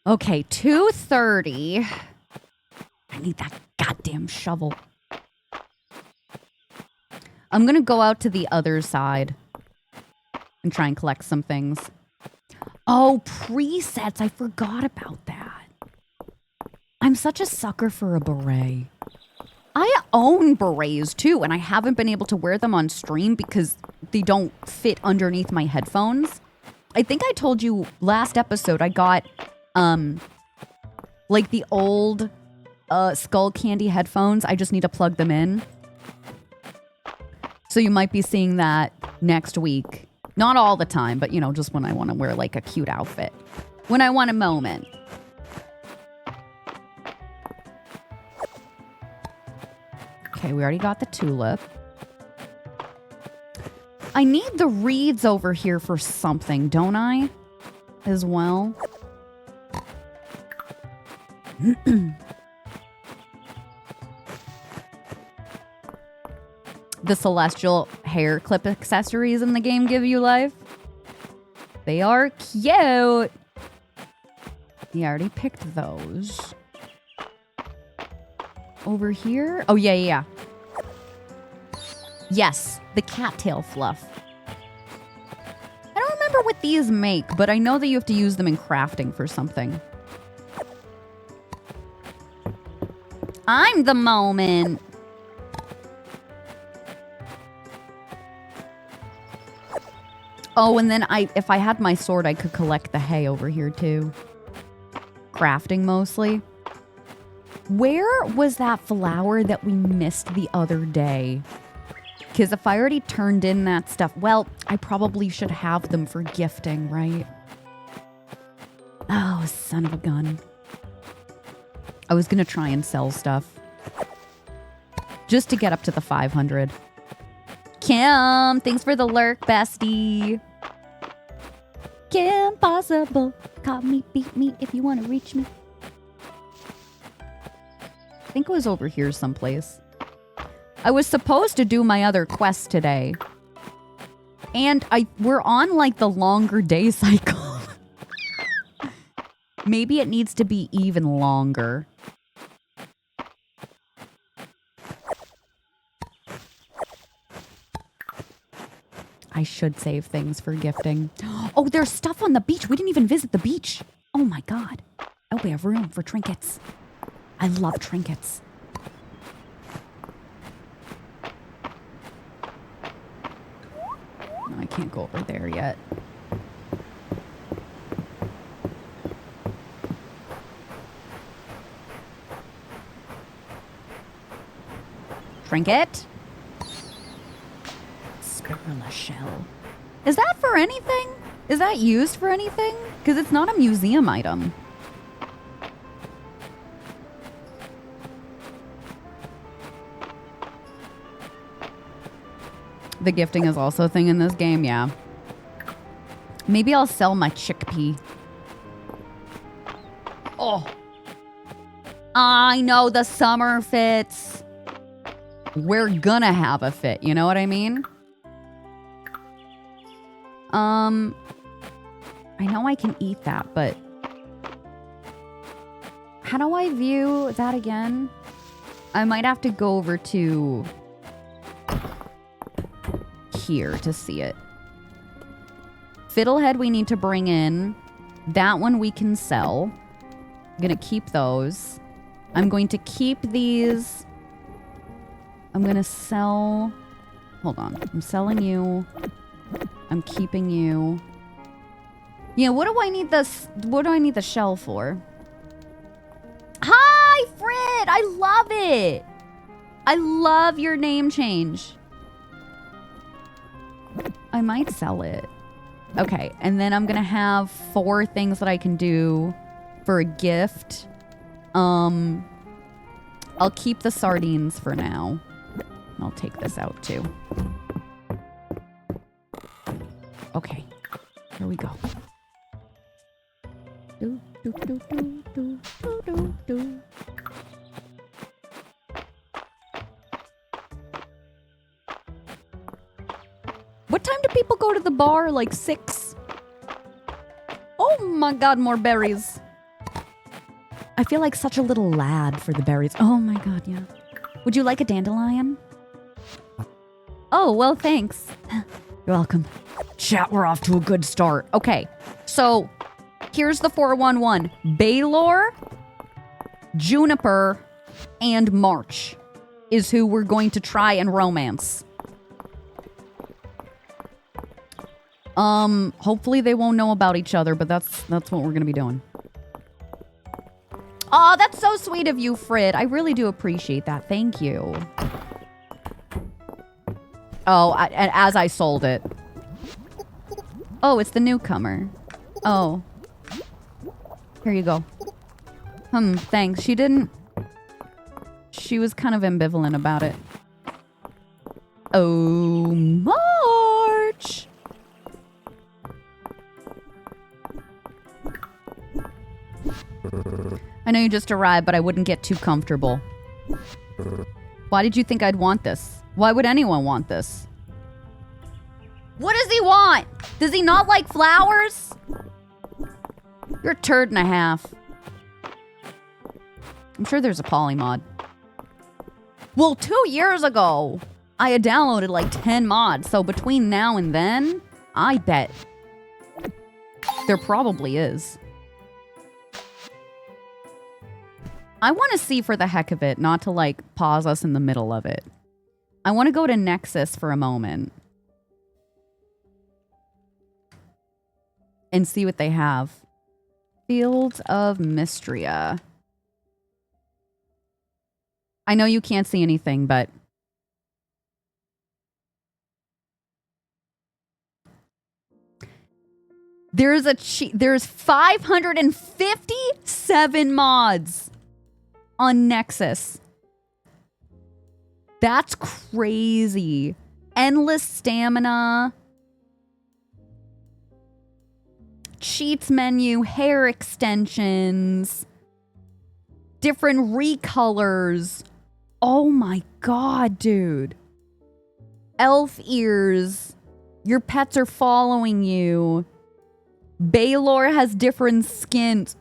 Okay, 2:30. I need that goddamn shovel. I'm going to go out to the other side and try and collect some things. Oh, presets. I forgot about that. I'm such a sucker for a beret. I own berets too, and I haven't been able to wear them on stream because they don't fit underneath my headphones. I think I told you last episode I got like the old Skull Candy headphones. I just need to plug them in. So you might be seeing that next week. Not all the time, but you know, just when I want to wear like a cute outfit. When I want a moment. Okay, we already got the tulip. I need the reeds over here for something, don't I? As well. The celestial hair clip accessories in the game give you life. They are cute. You already picked those. Over here? Oh, yeah. Yes, the cattail fluff. I don't remember what these make, but I know that you have to use them in crafting for something. I'm the moment. Oh, and then if I had my sword, I could collect the hay over here too. Crafting mostly. Where was that flower that we missed the other day? Because if I already turned in that stuff, well, I probably should have them for gifting, right? Oh, son of a gun. I was going to try and sell stuff. Just to get up to the 500. Kim, thanks for the lurk, bestie. Kim Possible. Call me, beat me if you want to reach me. I think it was over here someplace. I was supposed to do my other quest today. And we're on like the longer day cycle. Maybe it needs to be even longer. I should save things for gifting. Oh, there's stuff on the beach. We didn't even visit the beach. Oh my God. Oh, we have room for trinkets. I love trinkets. No, I can't go over there yet. Trinket. Spirula shell. Is that for anything? Is that used for anything? Because it's not a museum item. The gifting is also a thing in this game, yeah. Maybe I'll sell my chickpea. Oh. I know the summer fits. We're gonna have a fit, you know what I mean? I know I can eat that, but how do I view that again? I might have to go over to here to see it. Fiddlehead we need to bring in. That one we can sell. I'm gonna keep those. I'm going to keep these. I'm gonna sell. Hold on. I'm selling you. I'm keeping you. Yeah, what do I need this? What do I need the shell for? Hi, Fred! I love it! I love your name change. I might sell it. Okay, and then I'm gonna have 4 things that I can do for a gift. I'll keep the sardines for now. I'll take this out too. Okay, here we go. Do, do, do, do, do, do, do, do. What time do people go to the bar? Like 6? Oh my God, more berries. I feel like such a little lad for the berries. Oh my God, yeah. Would you like a dandelion? Oh, well, thanks. You're welcome. Chat, we're off to a good start. Okay, so here's the 411. Baylor, Juniper, and March is who we're going to try and romance. Hopefully they won't know about each other, but that's what we're gonna be doing. Oh, that's so sweet of you, Frid. I really do appreciate that. Thank you. Oh, and as I sold it. Oh, it's the newcomer. Oh. Here you go. Thanks. She was kind of ambivalent about it. Oh, March! I know you just arrived, but I wouldn't get too comfortable. Why did you think I'd want this? Why would anyone want this? What does he want? Does he not like flowers? You're a turd and a half. I'm sure there's a polymod. Well, 2 years ago, I had downloaded like 10 mods, so between now and then, I bet there probably is. I want to see for the heck of it, not to like pause us in the middle of it. I want to go to Nexus for a moment and see what they have. Fields of Mistria. I know you can't see anything, but there's 557 mods on Nexus. That's crazy. Endless stamina. Cheats menu, hair extensions, different recolors. Oh my God, dude. Elf ears. Your pets are following you. Baylor has different skins.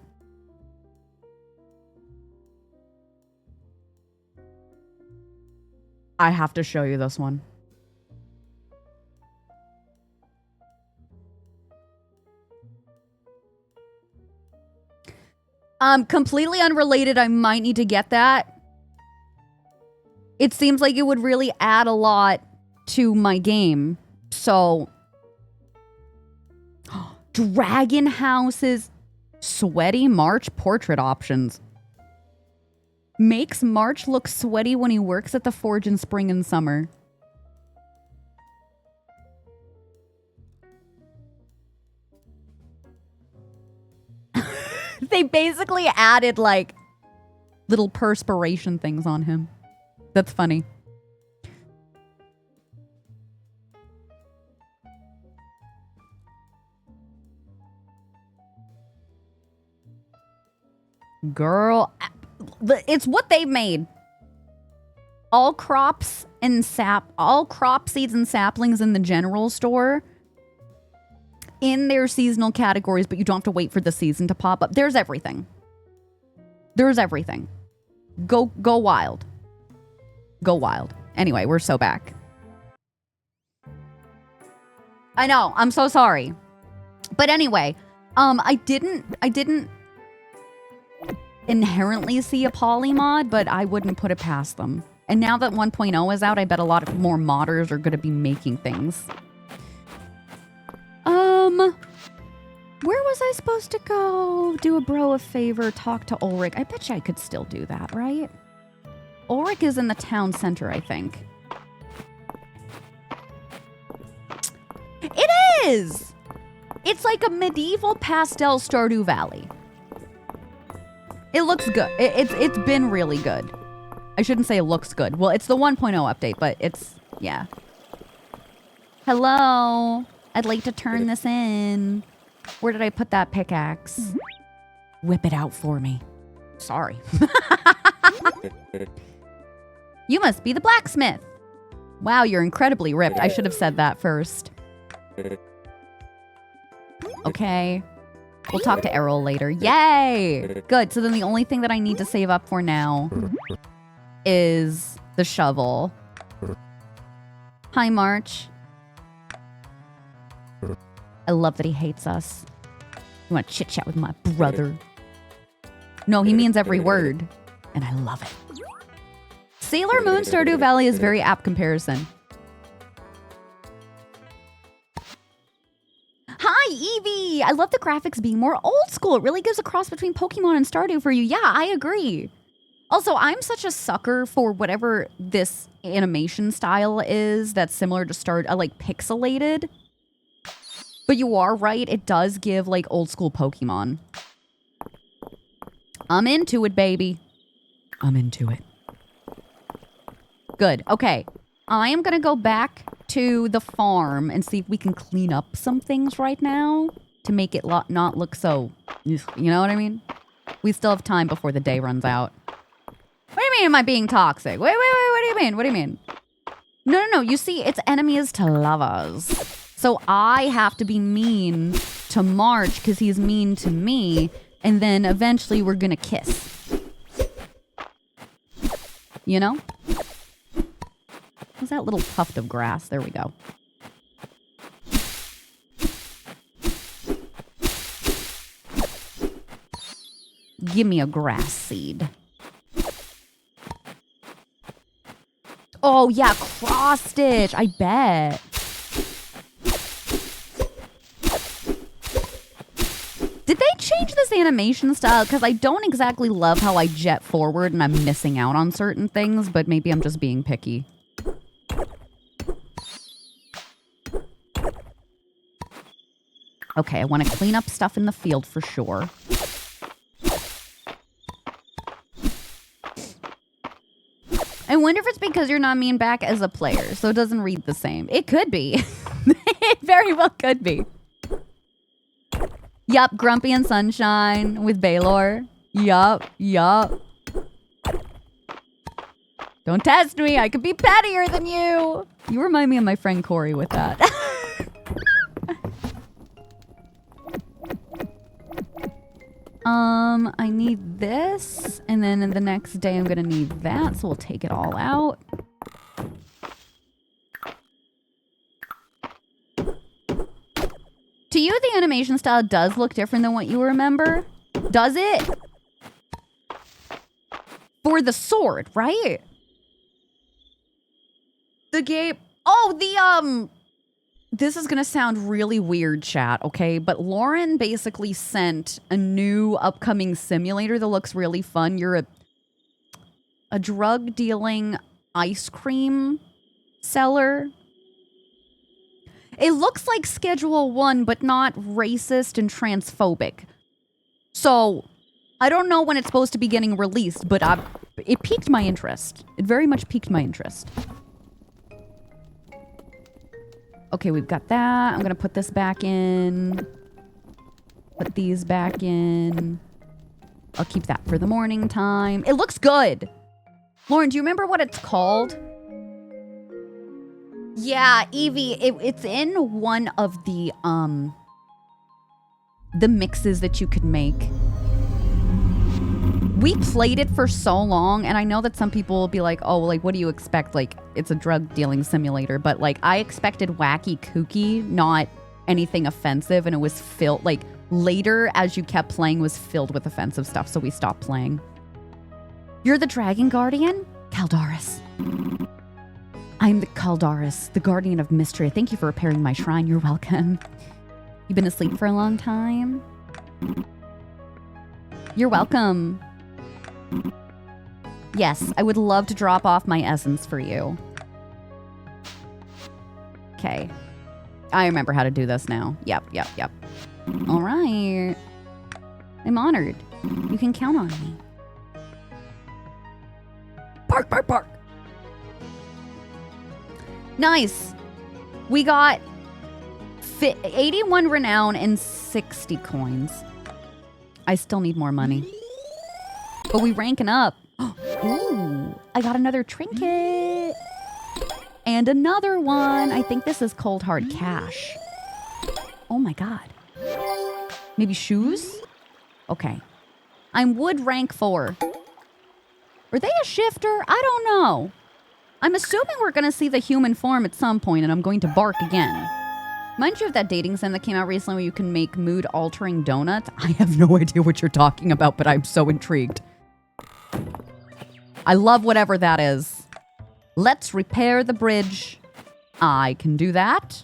I have to show you this one. Completely unrelated. I might need to get that. It seems like it would really add a lot to my game. So, Dragon House's sweaty March portrait options. Makes March look sweaty when he works at the forge in spring and summer. They basically added like little perspiration things on him. That's funny. Girl, it's what they've made. All crop seeds and saplings in the general store in their seasonal categories, but you don't have to wait for the season to pop up. There's everything. There's everything. Go wild. Go wild. Anyway, we're so back. I know, I'm so sorry. But anyway, I didn't inherently see a polymod, but I wouldn't put it past them. And now that 1.0 is out, I bet a lot of more modders are going to be making things. Where was I supposed to go? Do a bro a favor, talk to Ulrich. I bet you I could still do that, right? Ulrich is in the town center, I think. It is! It's like a medieval pastel Stardew Valley. It looks good. It's been really good. I shouldn't say it looks good. Well, it's the 1.0 update, but it's, yeah. Hello. I'd like to turn this in. Where did I put that pickaxe? Whip it out for me. Sorry. You must be the blacksmith. Wow, you're incredibly ripped. I should have said that first. Okay. We'll talk to Errol later. Yay! Good. So then the only thing that I need to save up for now is the shovel. Hi, March. I love that he hates us. You want to chit-chat with my brother? No, he means every word. And I love it. Sailor Moon Stardew Valley is very apt comparison. Hi, Evie! I love the graphics being more old school. It really gives a cross between Pokemon and Stardew for you. Yeah, I agree. Also, I'm such a sucker for whatever this animation style is that's similar to like pixelated. But you are right, it does give like old school Pokemon. I'm into it, baby. I'm into it. Good, okay. I am gonna go back to the farm and see if we can clean up some things right now to make it not look so, you know what I mean? We still have time before the day runs out. What do you mean am I being toxic? Wait, what do you mean? What do you mean? No, you see, it's enemies to lovers. So I have to be mean to March because he's mean to me, and then eventually we're gonna kiss. You know? What's that little tuft of grass? There we go. Give me a grass seed. Oh, yeah, cross stitch. I bet. Did they change this animation style? Because I don't exactly love how I jet forward and I'm missing out on certain things, but maybe I'm just being picky. Okay, I want to clean up stuff in the field for sure. I wonder if it's because you're not mean back as a player, so it doesn't read the same. It could be. It very well could be. Yup, Grumpy and Sunshine with Baylor. Yup. Don't test me. I could be pettier than you. You remind me of my friend Corey with that. I need this, and then the next day I'm gonna need that, so we'll take it all out. To you, the animation style does look different than what you remember. Does it? For the sword, right? The game... Oh, this is going to sound really weird, chat, okay? But Lauren basically sent a new upcoming simulator that looks really fun. You're a drug-dealing ice cream seller. It looks like Schedule 1, but not racist and transphobic. So, I don't know when it's supposed to be getting released, but it piqued my interest. It very much piqued my interest. Okay, we've got that. I'm going to put this back in. Put these back in. I'll keep that for the morning time. It looks good. Lauren, do you remember what it's called? Yeah, Evie, it's in one of the mixes that you could make. We played it for so long, and I know that some people will be like, oh, like, what do you expect? Like, it's a drug dealing simulator, but like, I expected wacky kooky, not anything offensive, and it was filled, like, later as you kept playing was filled with offensive stuff, so we stopped playing. You're the Dragon Guardian? Caldaris. I'm the Caldaris, the Guardian of Mistria. Thank you for repairing my shrine. You're welcome. You've been asleep for a long time? You're welcome. Yes, I would love to drop off my essence for you. Okay. I remember how to do this now. Yep. All right. I'm honored. You can count on me. Bark. Nice. We got 81 renown and 60 coins. I still need more money. But we ranking up. Ooh, I got another trinket. And another one. I think this is cold hard cash. Oh my god. Maybe shoes? Okay. I'm wood rank 4. Were they a shifter? I don't know. I'm assuming we're going to see the human form at some point, and I'm going to bark again. Mind you of that dating sim that came out recently where you can make mood-altering donuts? I have no idea what you're talking about, but I'm so intrigued. I love whatever that is. Let's repair the bridge. I can do that.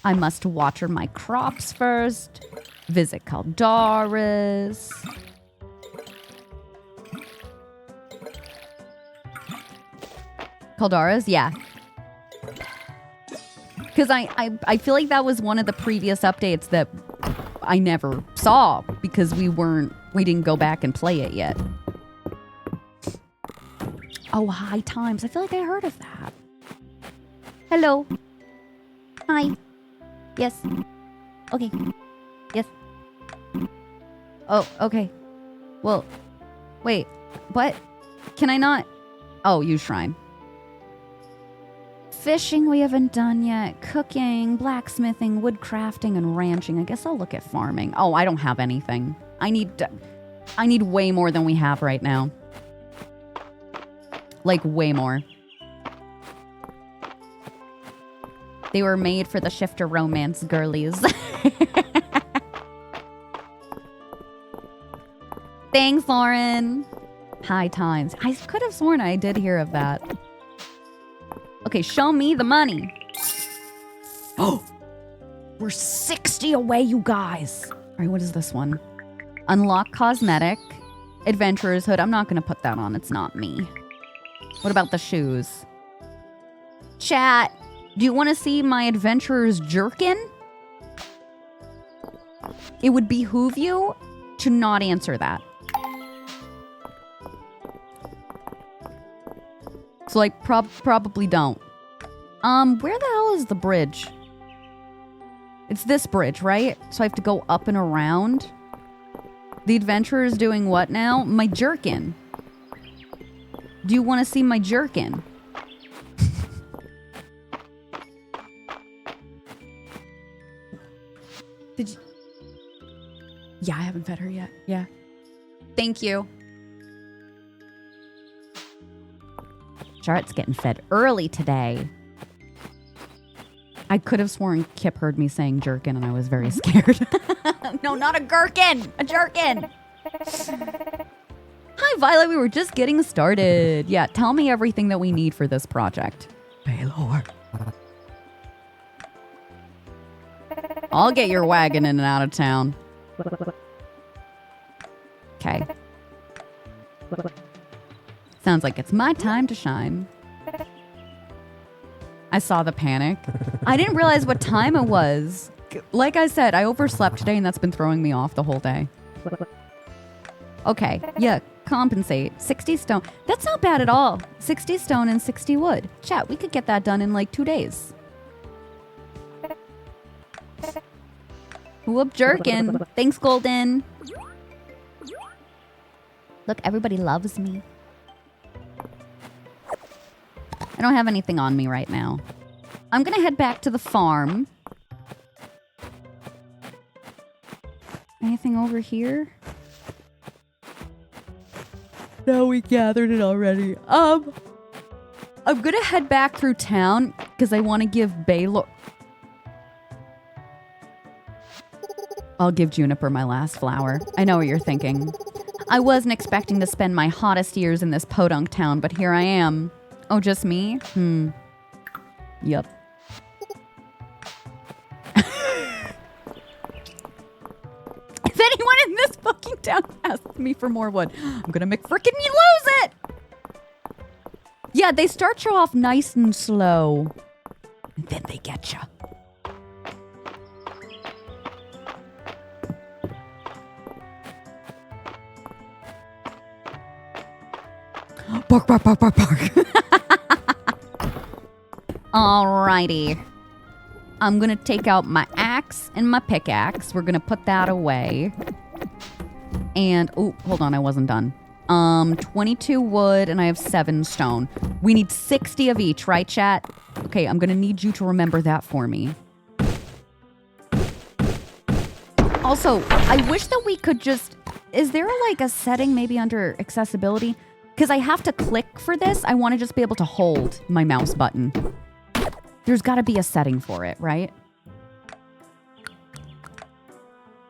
I must water my crops first. Visit Caldaris. Caldaris, yeah. Because I feel like that was one of the previous updates that I never saw because we didn't go back and play it yet. Oh, High Times. I feel like I heard of that. Hello. Hi. Yes. Okay. Yes. Oh, okay. Well, wait. What? Can I not? Oh, use shrine. Fishing we haven't done yet. Cooking, blacksmithing, wood crafting, and ranching. I guess I'll look at farming. Oh, I don't have anything. I need way more than we have right now. Like, way more. They were made for the shifter romance girlies. Thanks, Lauren. High Times. I could have sworn I did hear of that. Okay, show me the money. Oh, we're 60 away, you guys. All right, what is this one? Unlock cosmetic. Adventurer's hood. I'm not going to put that on. It's not me. What about the shoes? Chat, do you want to see my adventurer's jerkin? It would behoove you to not answer that. So, like, probably don't. Where the hell is the bridge? It's this bridge, right? So I have to go up and around. The adventurer's doing what now? My jerkin. Do you want to see my jerkin? Did you? Yeah, I haven't fed her yet. Yeah. Thank you. Charlotte's getting fed early today. I could have sworn Kip heard me saying jerkin and I was very scared. No, not a gherkin! A jerkin! Hi, Violet. We were just getting started. Yeah, tell me everything that we need for this project. Baylor. I'll get your wagon in and out of town. Okay. Sounds like it's my time to shine. I saw the panic. I didn't realize what time it was. Like I said, I overslept today and that's been throwing me off the whole day. Okay, yeah, compensate. 60 stone. That's not bad at all. 60 stone and 60 wood. Chat, we could get that done in like 2 days. Whoop jerkin. Thanks, Golden. Look, everybody loves me. I don't have anything on me right now. I'm gonna head back to the farm. Anything over here? No, we gathered it already. I'm gonna head back through town because I want to give Baylor. I'll give Juniper my last flower. I know what you're thinking. I wasn't expecting to spend my hottest years in this podunk town, but here I am. Oh, just me? Yup. If anyone in this fucking town asks me for more wood, I'm gonna McFrickin' me lose it! Yeah, they start you off nice and slow. And then they get you. Bark, bark, bark, bark, bark. Alrighty. I'm gonna take out my axe and my pickaxe. We're gonna put that away. And, oh, hold on, I wasn't done. 22 wood and I have 7 stone. We need 60 of each, right, chat? Okay, I'm gonna need you to remember that for me. Also, I wish that we could just... Is there like a setting maybe under accessibility? Because I have to click for this. I want to just be able to hold my mouse button. There's got to be a setting for it, right?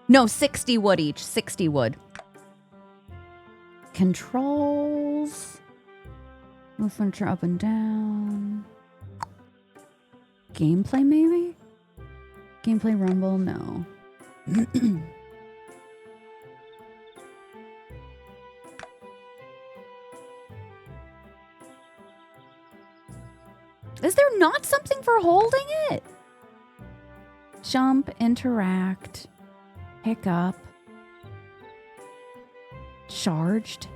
No, 60 wood each. 60 wood. Controls. Move furniture up and down. Gameplay, maybe? Gameplay rumble? No. Is there not something for holding it? Jump, interact, pick up, charged.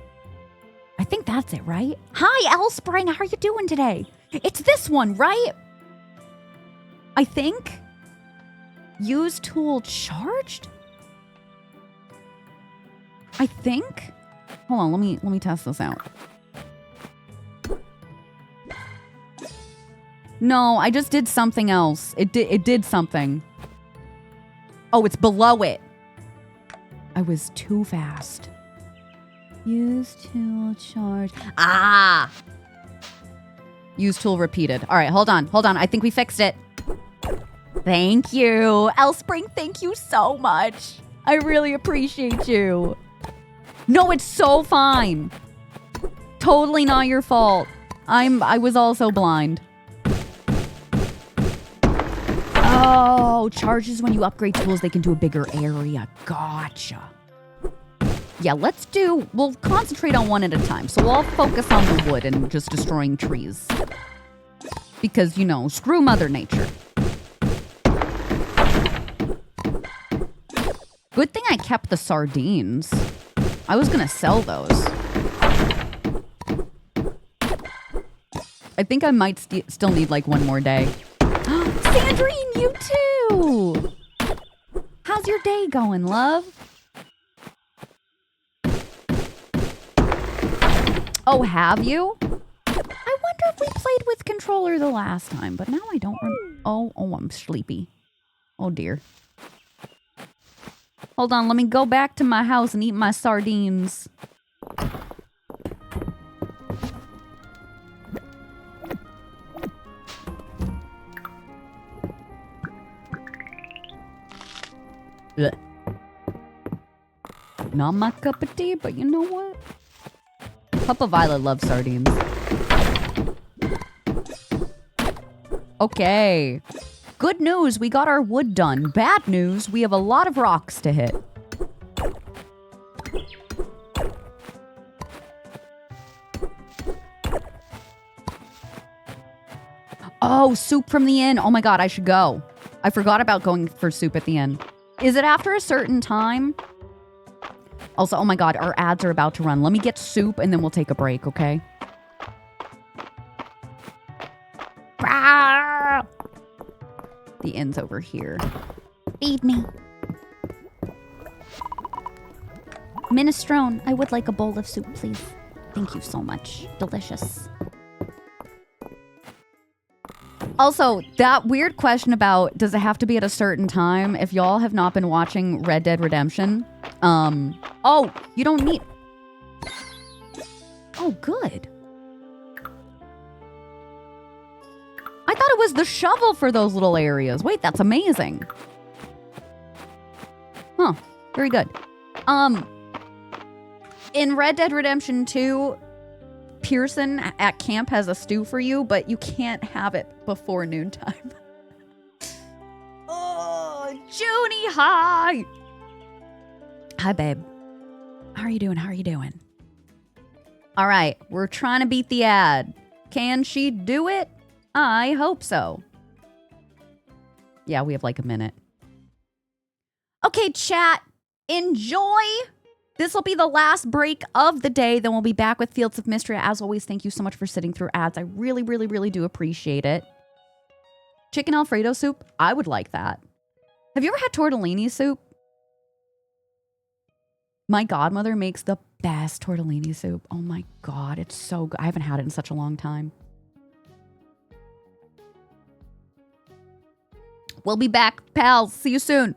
I think that's it, right? Hi, Elspring. How are you doing today? It's this one, right? I think. Use tool charged? I think. Hold on, let me test this out. No, I just did something else. It did something. Oh, it's below it. I was too fast. Use tool charge. Ah! Use tool repeated. All right, hold on. I think we fixed it. Thank you. Elspring, thank you so much. I really appreciate you. No, it's so fine. Totally not your fault. I was also blind. Oh, charges when you upgrade tools, they can do a bigger area. Gotcha. Yeah, we'll concentrate on one at a time. So we'll focus on the wood and just destroying trees. Because, you know, screw Mother Nature. Good thing I kept the sardines. I was gonna sell those. I think I might still need like one more day. Sandrine, you too! How's your day going, love? Oh, have you? I wonder if we played with controller the last time, but now I don't Oh, I'm sleepy. Oh, dear. Hold on, let me go back to my house and eat my sardines. Ugh. Not my cup of tea, but you know what? Papa Violet loves sardines. Okay. Good news, we got our wood done. Bad news, we have a lot of rocks to hit. Oh, soup from the inn. Oh my god, I should go. I forgot about going for soup at the inn. Is it after a certain time? Also, oh my god, our ads are about to run. Let me get soup and then we'll take a break, okay? Ah! The inn's over here. Feed me. Minestrone, I would like a bowl of soup, please. Thank you so much. Delicious. Also, that weird question about does it have to be at a certain time? If y'all have not been watching Red Dead Redemption, oh, you don't need... Oh, good. I thought it was the shovel for those little areas. Wait, that's amazing. Huh, very good. In Red Dead Redemption 2, Pearson at camp has a stew for you, but you can't have it before noontime. Oh, Junie, hi! Hi, babe. How are you doing? How are you doing? All right, we're trying to beat the ad. Can she do it? I hope so. Yeah, we have like a minute. Okay, chat. Enjoy. This will be the last break of the day. Then we'll be back with Fields of Mistria. As always, thank you so much for sitting through ads. I really, really, really do appreciate it. Chicken Alfredo soup? I would like that. Have you ever had tortellini soup? My godmother makes the best tortellini soup. Oh my god, it's so good. I haven't had it in such a long time. We'll be back, pals. See you soon.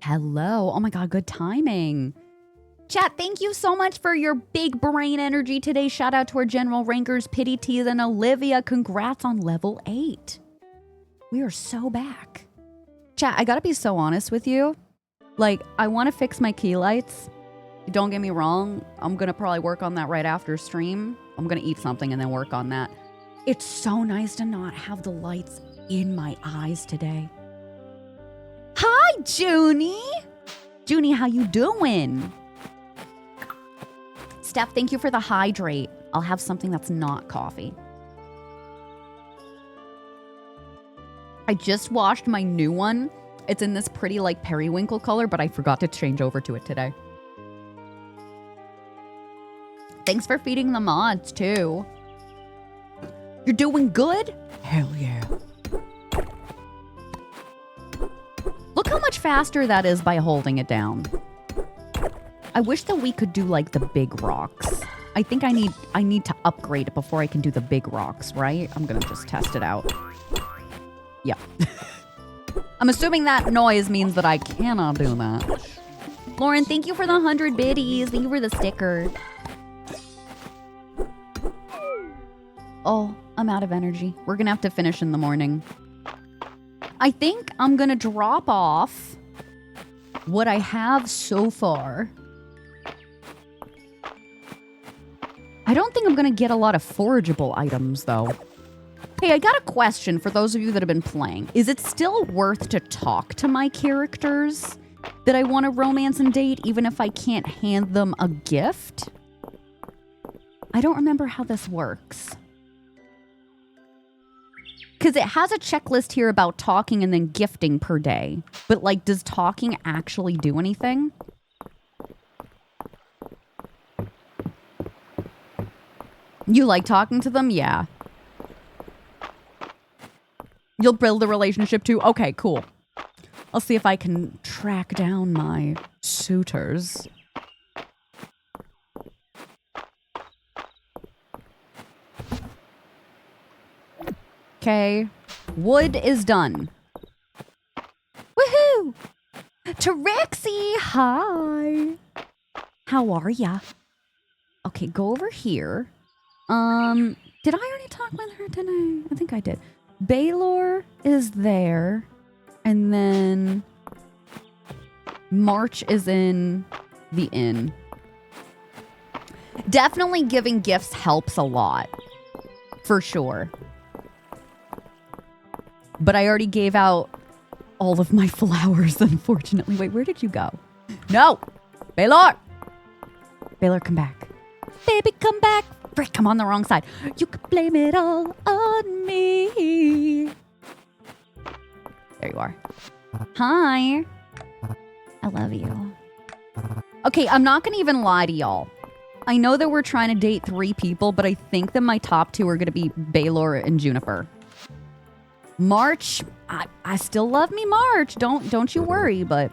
Hello. Oh my God, good timing. Chat, thank you so much for your big brain energy today. Shout out to our general rankers, Pity Tees and Olivia. Congrats on level 8. We are so back. Chat, I gotta be so honest with you. Like, I want to fix my key lights. Don't get me wrong. I'm gonna probably work on that right after stream. I'm gonna eat something and then work on that. It's so nice to not have the lights in my eyes today. Hi, Junie. Junie, how you doing? Steph, thank you for the hydrate. I'll have something that's not coffee. I just washed my new one. It's in this pretty like periwinkle color, but I forgot to change over to it today. Thanks for feeding the mods too. You're doing good? Hell yeah. Look how much faster that is by holding it down. I wish that we could do like the big rocks. I think I need to upgrade it before I can do the big rocks, right? I'm gonna just test it out. Yeah. I'm assuming that noise means that I cannot do that. Lauren, thank you for the 100 biddies. Thank you for the sticker. Oh, I'm out of energy. We're gonna have to finish in the morning. I think I'm gonna drop off what I have so far. I don't think I'm gonna get a lot of forageable items though. Hey, I got a question for those of you that have been playing. Is it still worth to talk to my characters that I want to romance and date even if I can't hand them a gift? I don't remember how this works. Because it has a checklist here about talking and then gifting per day. But, like, does talking actually do anything? You like talking to them? Yeah. You'll build a relationship too? Okay, cool. I'll see if I can track down my suitors. Okay. Wood is done. Woohoo! Trixie, hi. How are ya? Okay, go over here. Did I already talk with her today? I think I did. Baylor is there. And then March is in the inn. Definitely giving gifts helps a lot. For sure. But I already gave out all of my flowers, unfortunately. Wait, where did you go? No! Baylor! Baylor, come back. Baby, come back. Frick, I'm on the wrong side. You could blame it all on me. There you are. Hi. I love you. Okay, I'm not going to even lie to y'all. I know that we're trying to date 3 people, but I think that my top 2 are going to be Baylor and Juniper. March, I still love me March. Don't you worry, but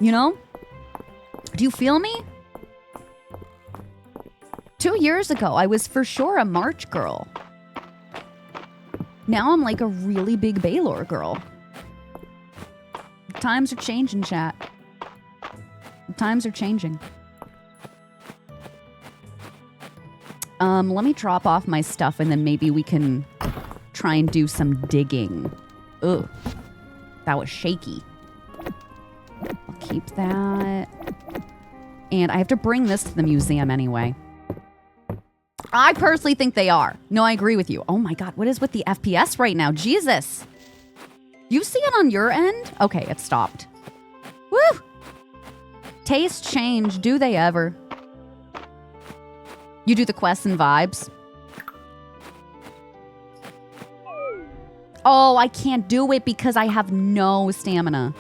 you know? Do you feel me? 2 years ago, I was for sure a March girl. Now I'm like a really big Baylor girl. Times are changing, chat. Times are changing. Let me drop off my stuff and then maybe we can try and do some digging. Ugh. That was shaky. I'll keep that. And I have to bring this to the museum anyway. I personally think they are. No, I agree with you. Oh my God, what is with the FPS right now? Jesus. You see it on your end? Okay, it stopped. Woo! Tastes change, do they ever? You do the quests and vibes? Oh, I can't do it because I have no stamina.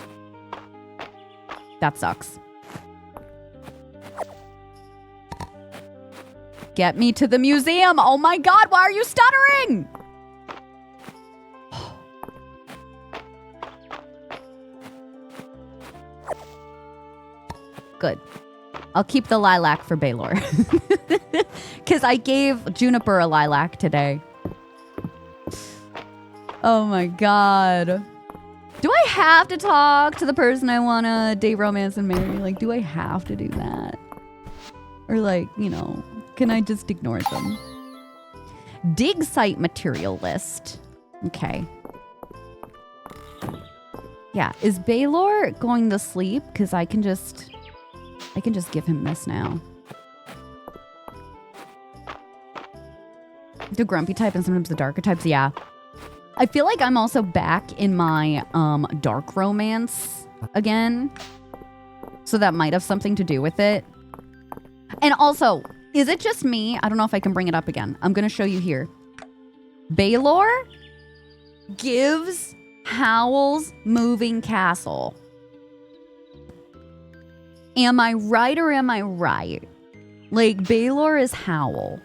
That sucks. Get me to the museum. Oh my God, why are you stuttering? Good. I'll keep the lilac for Baylor. Because I gave Juniper a lilac today. Oh my God. Do I have to talk to the person I want to date, romance, and marry? Like, do I have to do that? Or like, you know, can I just ignore them? Dig site material list. Okay. Yeah, is Baylor going to sleep? Because I can just give him this now. The grumpy type and sometimes the darker types, yeah. I feel like I'm also back in my dark romance again. So that might have something to do with it. And also, is it just me? I don't know if I can bring it up again. I'm going to show you here. Baylor gives Howl's moving castle. Am I right or am I right? Like, Baylor is Howl.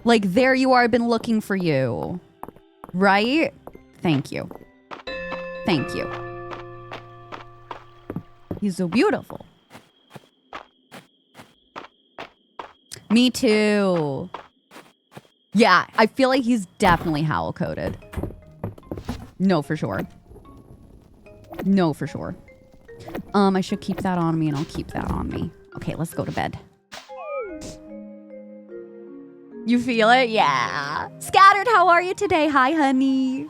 Like, there you are, I've been looking for you. Right? Thank you. Thank you. He's so beautiful. Me too. Yeah, I feel like he's definitely Howl coded. No, for sure. No, for sure. I should keep that on me and I'll keep that on me. Okay, let's go to bed. You feel it? Yeah. Scattered, how are you today? Hi, honey.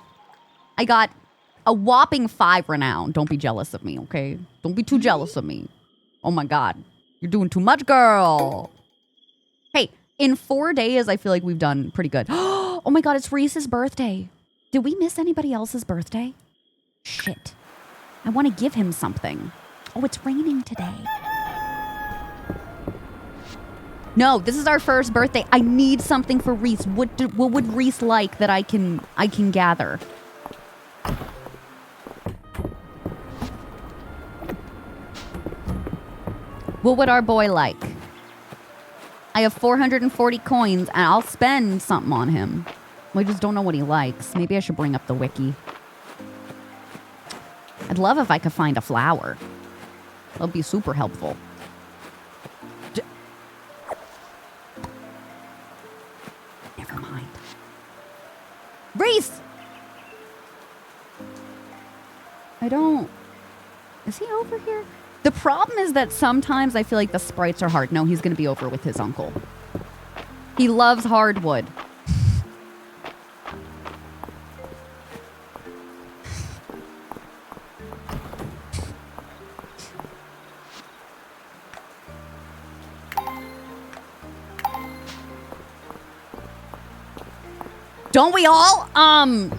I got a whopping 5 renown. Don't be jealous of me, okay? Don't be too jealous of me. Oh my God. You're doing too much, girl. Hey, in 4 days, I feel like we've done pretty good. Oh my God, it's Reese's birthday. Did we miss anybody else's birthday? Shit. I want to give him something. Oh, it's raining today. No, this is our first birthday. I need something for Reese. What would Reese like that I can gather? What would our boy like? I have 440 coins, and I'll spend something on him. We just don't know what he likes. Maybe I should bring up the wiki. I'd love if I could find a flower. That would be super helpful. Never mind. Reese! I don't... Is he over here? The problem is that sometimes I feel like the sprites are hard. No, he's going to be over with his uncle. He loves hardwood. Don't we all? Well,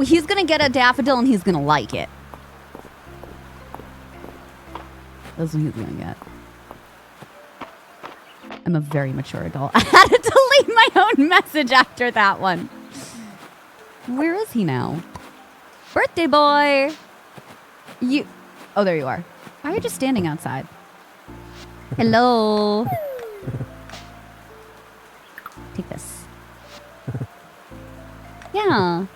he's going to get a daffodil and he's going to like it. That's what he's going to get. I'm a very mature adult. I had to delete my own message after that one. Where is he now? Birthday boy! You... Oh, there you are. Why are you just standing outside? Hello. Take this. Yeah.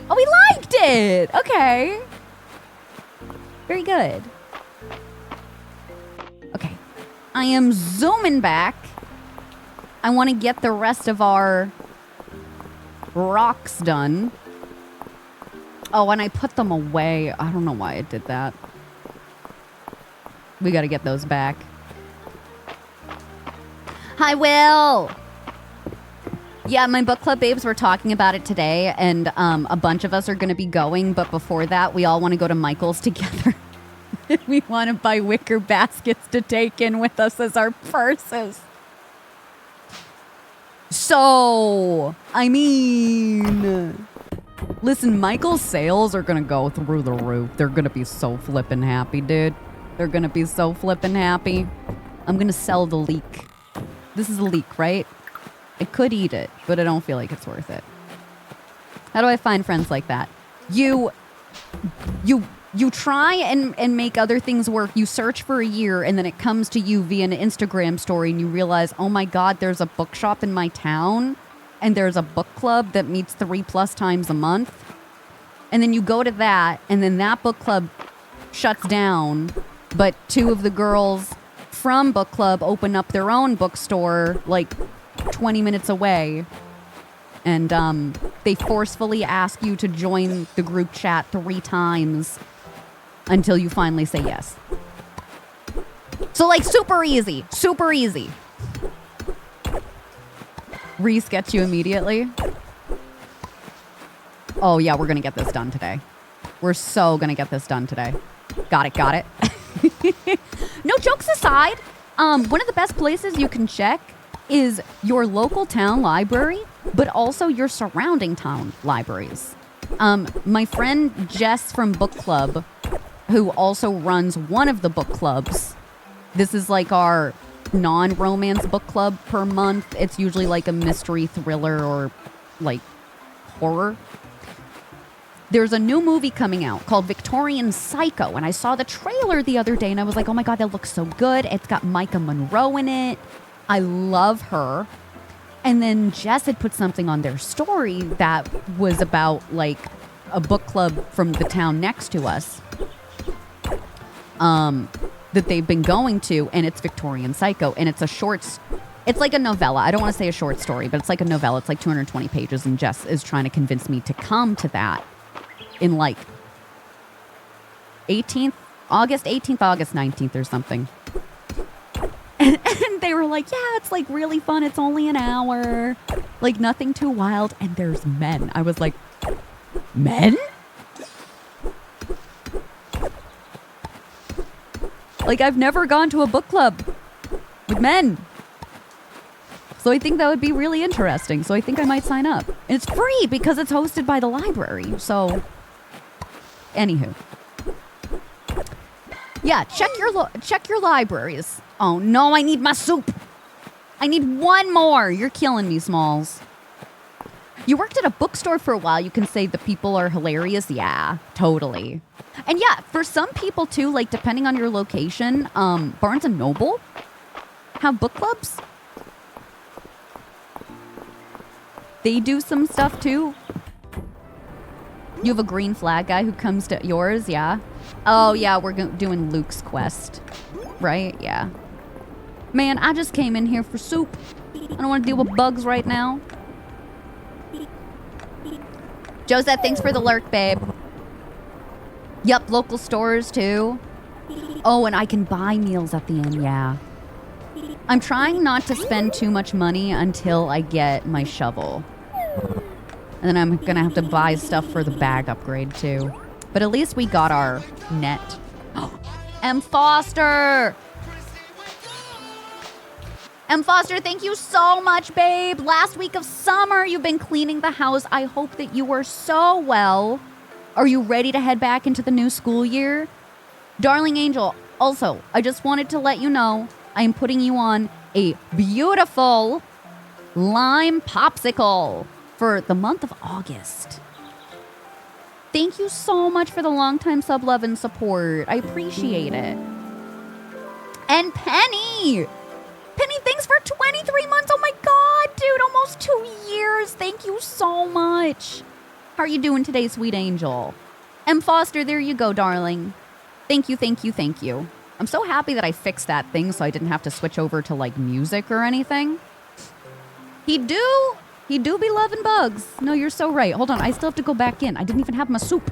Oh, he liked it! Okay. Very good. Okay. I am zooming back. I want to get the rest of our rocks done. Oh, and I put them away. I don't know why I did that. We got to get those back. Hi, Will! Yeah, my book club babes were talking about it today, and a bunch of us are going to be going, but before that, we all want to go to Michael's together. We want to buy wicker baskets to take in with us as our purses. So, I mean... Listen, Michael's sales are going to go through the roof. They're going to be so flippin' happy, dude. They're going to be so flippin' happy. I'm going to sell the leek. This is a leek, right? I could eat it, but I don't feel like it's worth it. How do I find friends like that? You try and make other things work. You search for a year, and then it comes to you via an Instagram story, and you realize, oh my God, there's a bookshop in my town, and there's a book club that meets 3+ times a month. And then you go to that, and then that book club shuts down, but 2 of the girls from book club open up their own bookstore, like 20 minutes away. And they forcefully ask you to join the group chat 3 times until you finally say yes. So, like, super easy. Super easy. Reese gets you immediately. Oh, yeah, we're going to get this done today. We're so going to get this done today. Got it, got it. No, jokes aside, one of the best places you can check is your local town library, but also your surrounding town libraries. My friend Jess from Book Club, who also runs one of the book clubs, this is like our non-romance book club per month. It's usually like a mystery thriller or like horror. There's a new movie coming out called Victorian Psycho, and I saw the trailer the other day, and I was like, oh my God, that looks so good. It's got Micah Monroe in it. I love her. And then Jess had put something on their story that was about like a book club from the town next to us that they've been going to, and it's Victorian Psycho, and it's it's like a novella. I don't want to say a short story, but it's like a novella. It's like 220 pages, and Jess is trying to convince me to come to that in like August 18th, August 19th or something. And they were like, yeah, it's like really fun. It's only an hour. Like nothing too wild. And there's men. I was like, men? Like I've never gone to a book club with men. So I think that would be really interesting. So I think I might sign up. And it's free because it's hosted by the library. So, anywho. Yeah, check your libraries. Oh no, I need my soup. I need one more. You're killing me, Smalls. You worked at a bookstore for a while. You can say the people are hilarious. Yeah, totally. And yeah, for some people too, like depending on your location, Barnes and Noble have book clubs. They do some stuff too. You have a green flag guy who comes to yours, yeah? Oh yeah, we're doing Luke's quest, right? Yeah. Man, I just came in here for soup. I don't want to deal with bugs right now. Josette, thanks for the lurk, babe. Yup, local stores too. Oh, and I can buy meals at the inn, yeah. I'm trying not to spend too much money until I get my shovel. And then I'm gonna have to buy stuff for the bag upgrade too. But at least we got our net. M. Foster! M. Foster, thank you so much, babe. Last week of summer, you've been cleaning the house. I hope that you are so well. Are you ready to head back into the new school year? Darling Angel, also, I just wanted to let you know I am putting you on a beautiful lime popsicle for the month of August. Thank you so much for the longtime sub love and support. I appreciate it. And Penny! Penny, thanks for 23 months. Oh my God, dude, almost 2 years. Thank you so much. How are you doing today, sweet angel? M. Foster, there you go, darling. Thank you, thank you, thank you. I'm so happy that I fixed that thing so I didn't have to switch over to, like, music or anything. He do be loving bugs. No, you're so right. Hold on, I still have to go back in. I didn't even have my soup.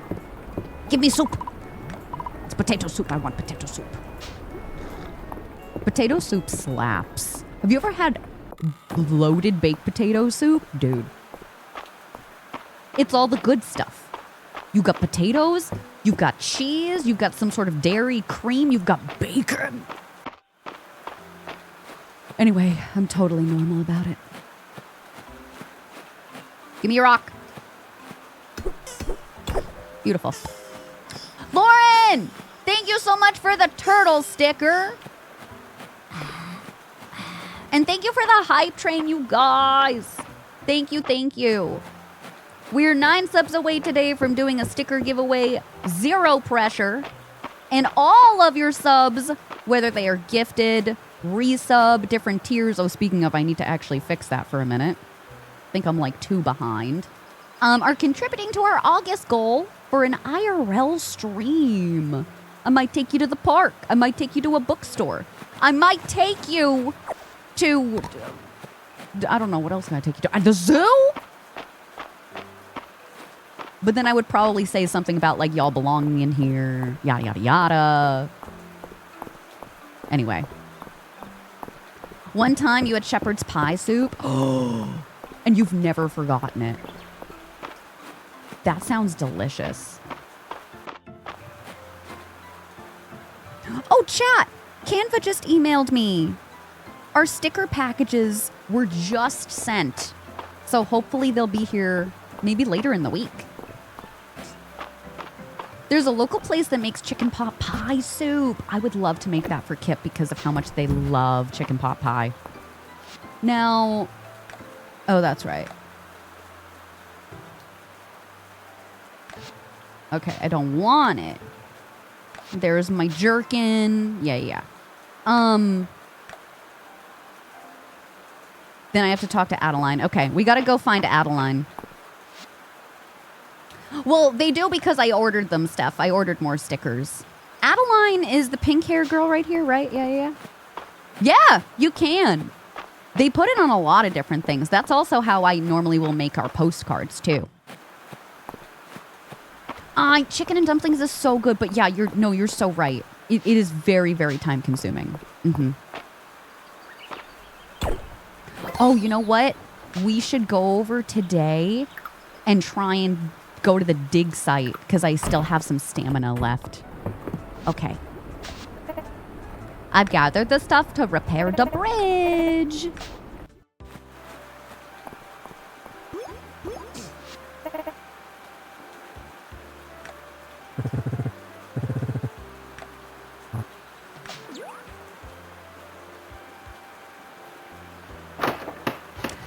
Give me soup. It's potato soup. I want potato soup. Potato soup slaps. Have you ever had loaded baked potato soup? Dude. It's all the good stuff. You got potatoes, you've got cheese, you've got some sort of dairy cream, you've got bacon. Anyway, I'm totally normal about it. Give me your rock. Beautiful. Lauren! Thank you so much for the turtle sticker. And thank you for the hype train, you guys. Thank you, thank you. We're 9 subs away today from doing a sticker giveaway, 0 pressure. And all of your subs, whether they are gifted, resub, different tiers. Oh, speaking of, I need to actually fix that for a minute. I think I'm like 2 behind. Are contributing to our August goal for an IRL stream. I might take you to the park. I might take you to a bookstore. I might take you to... I don't know, what else can I take you to? The zoo? But then I would probably say something about, like, y'all belonging in here, yada, yada, yada. Anyway. One time you had shepherd's pie soup. Oh, and you've never forgotten it. That sounds delicious. Oh, chat! Canva just emailed me. Our sticker packages were just sent. So hopefully they'll be here maybe later in the week. There's a local place that makes chicken pot pie soup. I would love to make that for Kip because of how much they love chicken pot pie. Now, oh, that's right. Okay, I don't want it. There's my jerkin. Yeah. Then I have to talk to Adeline. Okay, we got to go find Adeline. Well, they do because I ordered them stuff. I ordered more stickers. Adeline is the pink hair girl right here, right? Yeah. Yeah, you can. They put it on a lot of different things. That's also how I normally will make our postcards too. Chicken and dumplings is so good, but yeah, you're so right. It is very, very time consuming. Mm-hmm. Oh, you know what? We should go over today and try and go to the dig site because I still have some stamina left. Okay. I've gathered the stuff to repair the bridge.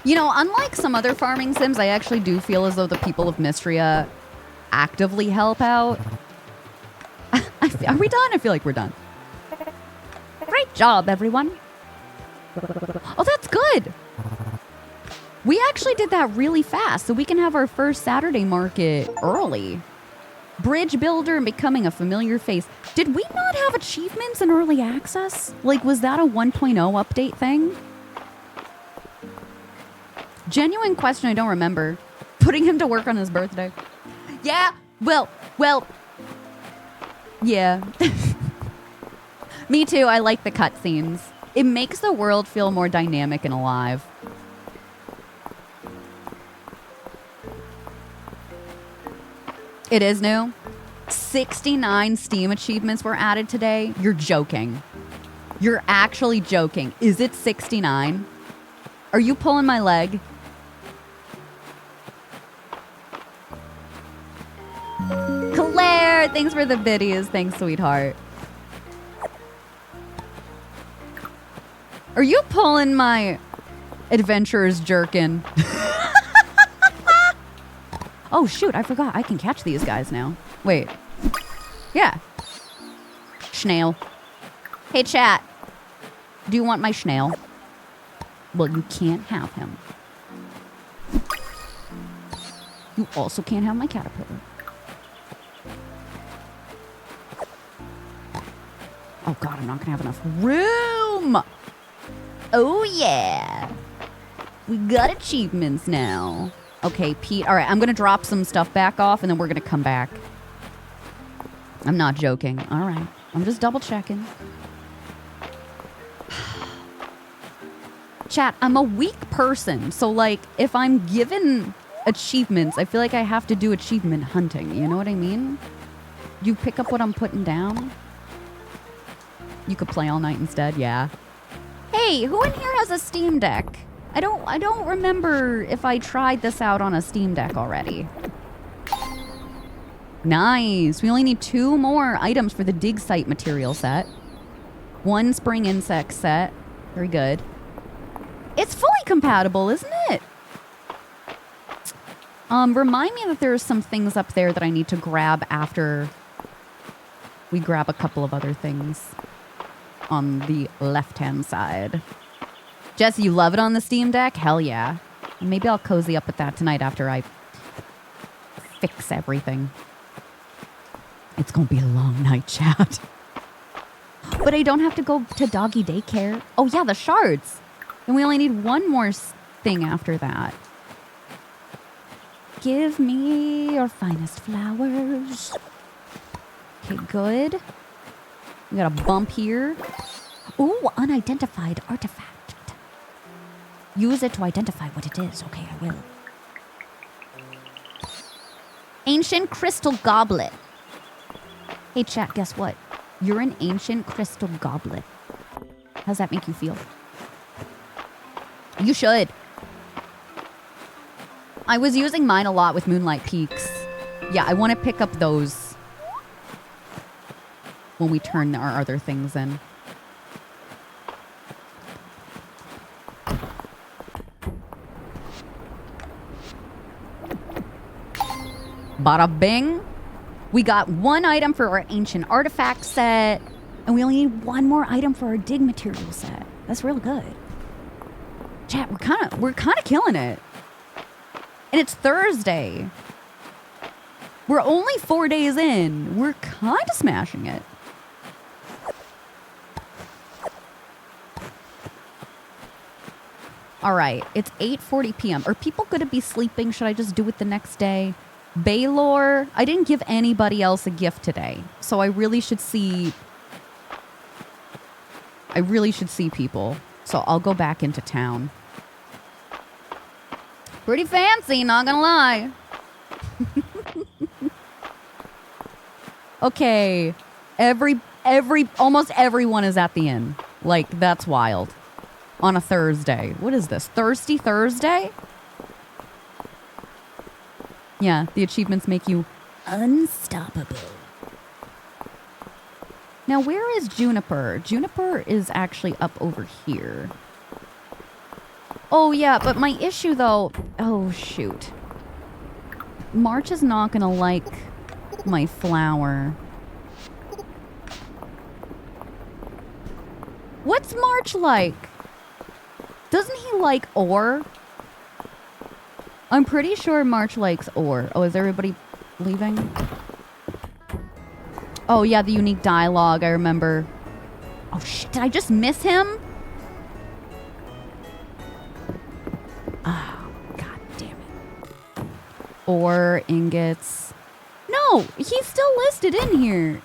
You know, unlike some other farming sims, I actually do feel as though the people of Mistria actively help out. Are we done? I feel like we're done. Great job, everyone. Oh, that's good. We actually did that really fast, so we can have our first Saturday market early. Bridge builder and becoming a familiar face. Did we not have achievements in early access? Like, was that a 1.0 update thing? Genuine question, I don't remember. Putting him to work on his birthday. Yeah, well, yeah. Me too, I like the cutscenes. It makes the world feel more dynamic and alive. It is new. 69 Steam achievements were added today. You're joking. You're actually joking. Is it 69? Are you pulling my leg? Claire, thanks for the biddies. Thanks, sweetheart. Are you pulling my adventurer's jerkin? Oh, shoot, I forgot. I can catch these guys now. Wait. Yeah. Snail. Hey, chat. Do you want my snail? Well, you can't have him. You also can't have my caterpillar. Oh, God, I'm not going to have enough room. Oh, yeah. We got achievements now. Okay, Pete. All right, I'm going to drop some stuff back off, and then we're going to come back. I'm not joking. All right. I'm just double checking. Chat, I'm a weak person. So, like, if I'm given achievements, I feel like I have to do achievement hunting. You know what I mean? You pick up what I'm putting down? You could play all night instead, yeah. Hey, who in here has a Steam Deck? I don't remember if I tried this out on a Steam Deck already. Nice. We only need 2 more items for the dig site material set. 1 spring insect set. Very good. It's fully compatible, isn't it? Remind me that there's some things up there that I need to grab after we grab a couple of other things on the left-hand side. Jesse, you love it on the Steam Deck? Hell yeah. Maybe I'll cozy up with that tonight after I fix everything. It's going to be a long night, chat. But I don't have to go to doggy daycare. Oh, yeah, the shards. And we only need 1 more thing after that. Give me your finest flowers. Okay, good. We got a bump here. Ooh, unidentified artifact. Use it to identify what it is. Okay, I will. Ancient crystal goblet. Hey, chat, guess what? You're an ancient crystal goblet. How does that make you feel? You should. I was using mine a lot with Moonlight Peaks. Yeah, I want to pick up those when we turn our other things in. Bada bing. We got 1 item for our ancient artifact set, and we only need 1 more item for our dig material set. That's real good. Chat, we're kind of killing it. And it's Thursday. We're only 4 days in. We're kind of smashing it. All right, it's 8:40 p.m. Are people going to be sleeping? Should I just do it the next day? Baylor, I didn't give anybody else a gift today, so I really should see people. So I'll go back into town. Pretty fancy, not gonna lie. Okay, almost everyone is at the inn. Like, that's wild. On a Thursday. What is this? Thirsty Thursday? Yeah, the achievements make you unstoppable. Now, where is Juniper? Juniper is actually up over here. Oh, yeah, but my issue, though... Oh, shoot. March is not gonna like my flower. What's March like? Doesn't he like ore? I'm pretty sure March likes ore. Oh, is everybody leaving? Oh, yeah, the unique dialogue, I remember. Oh, shit, did I just miss him? Oh, god damn it. Ore, ingots. No, he's still listed in here.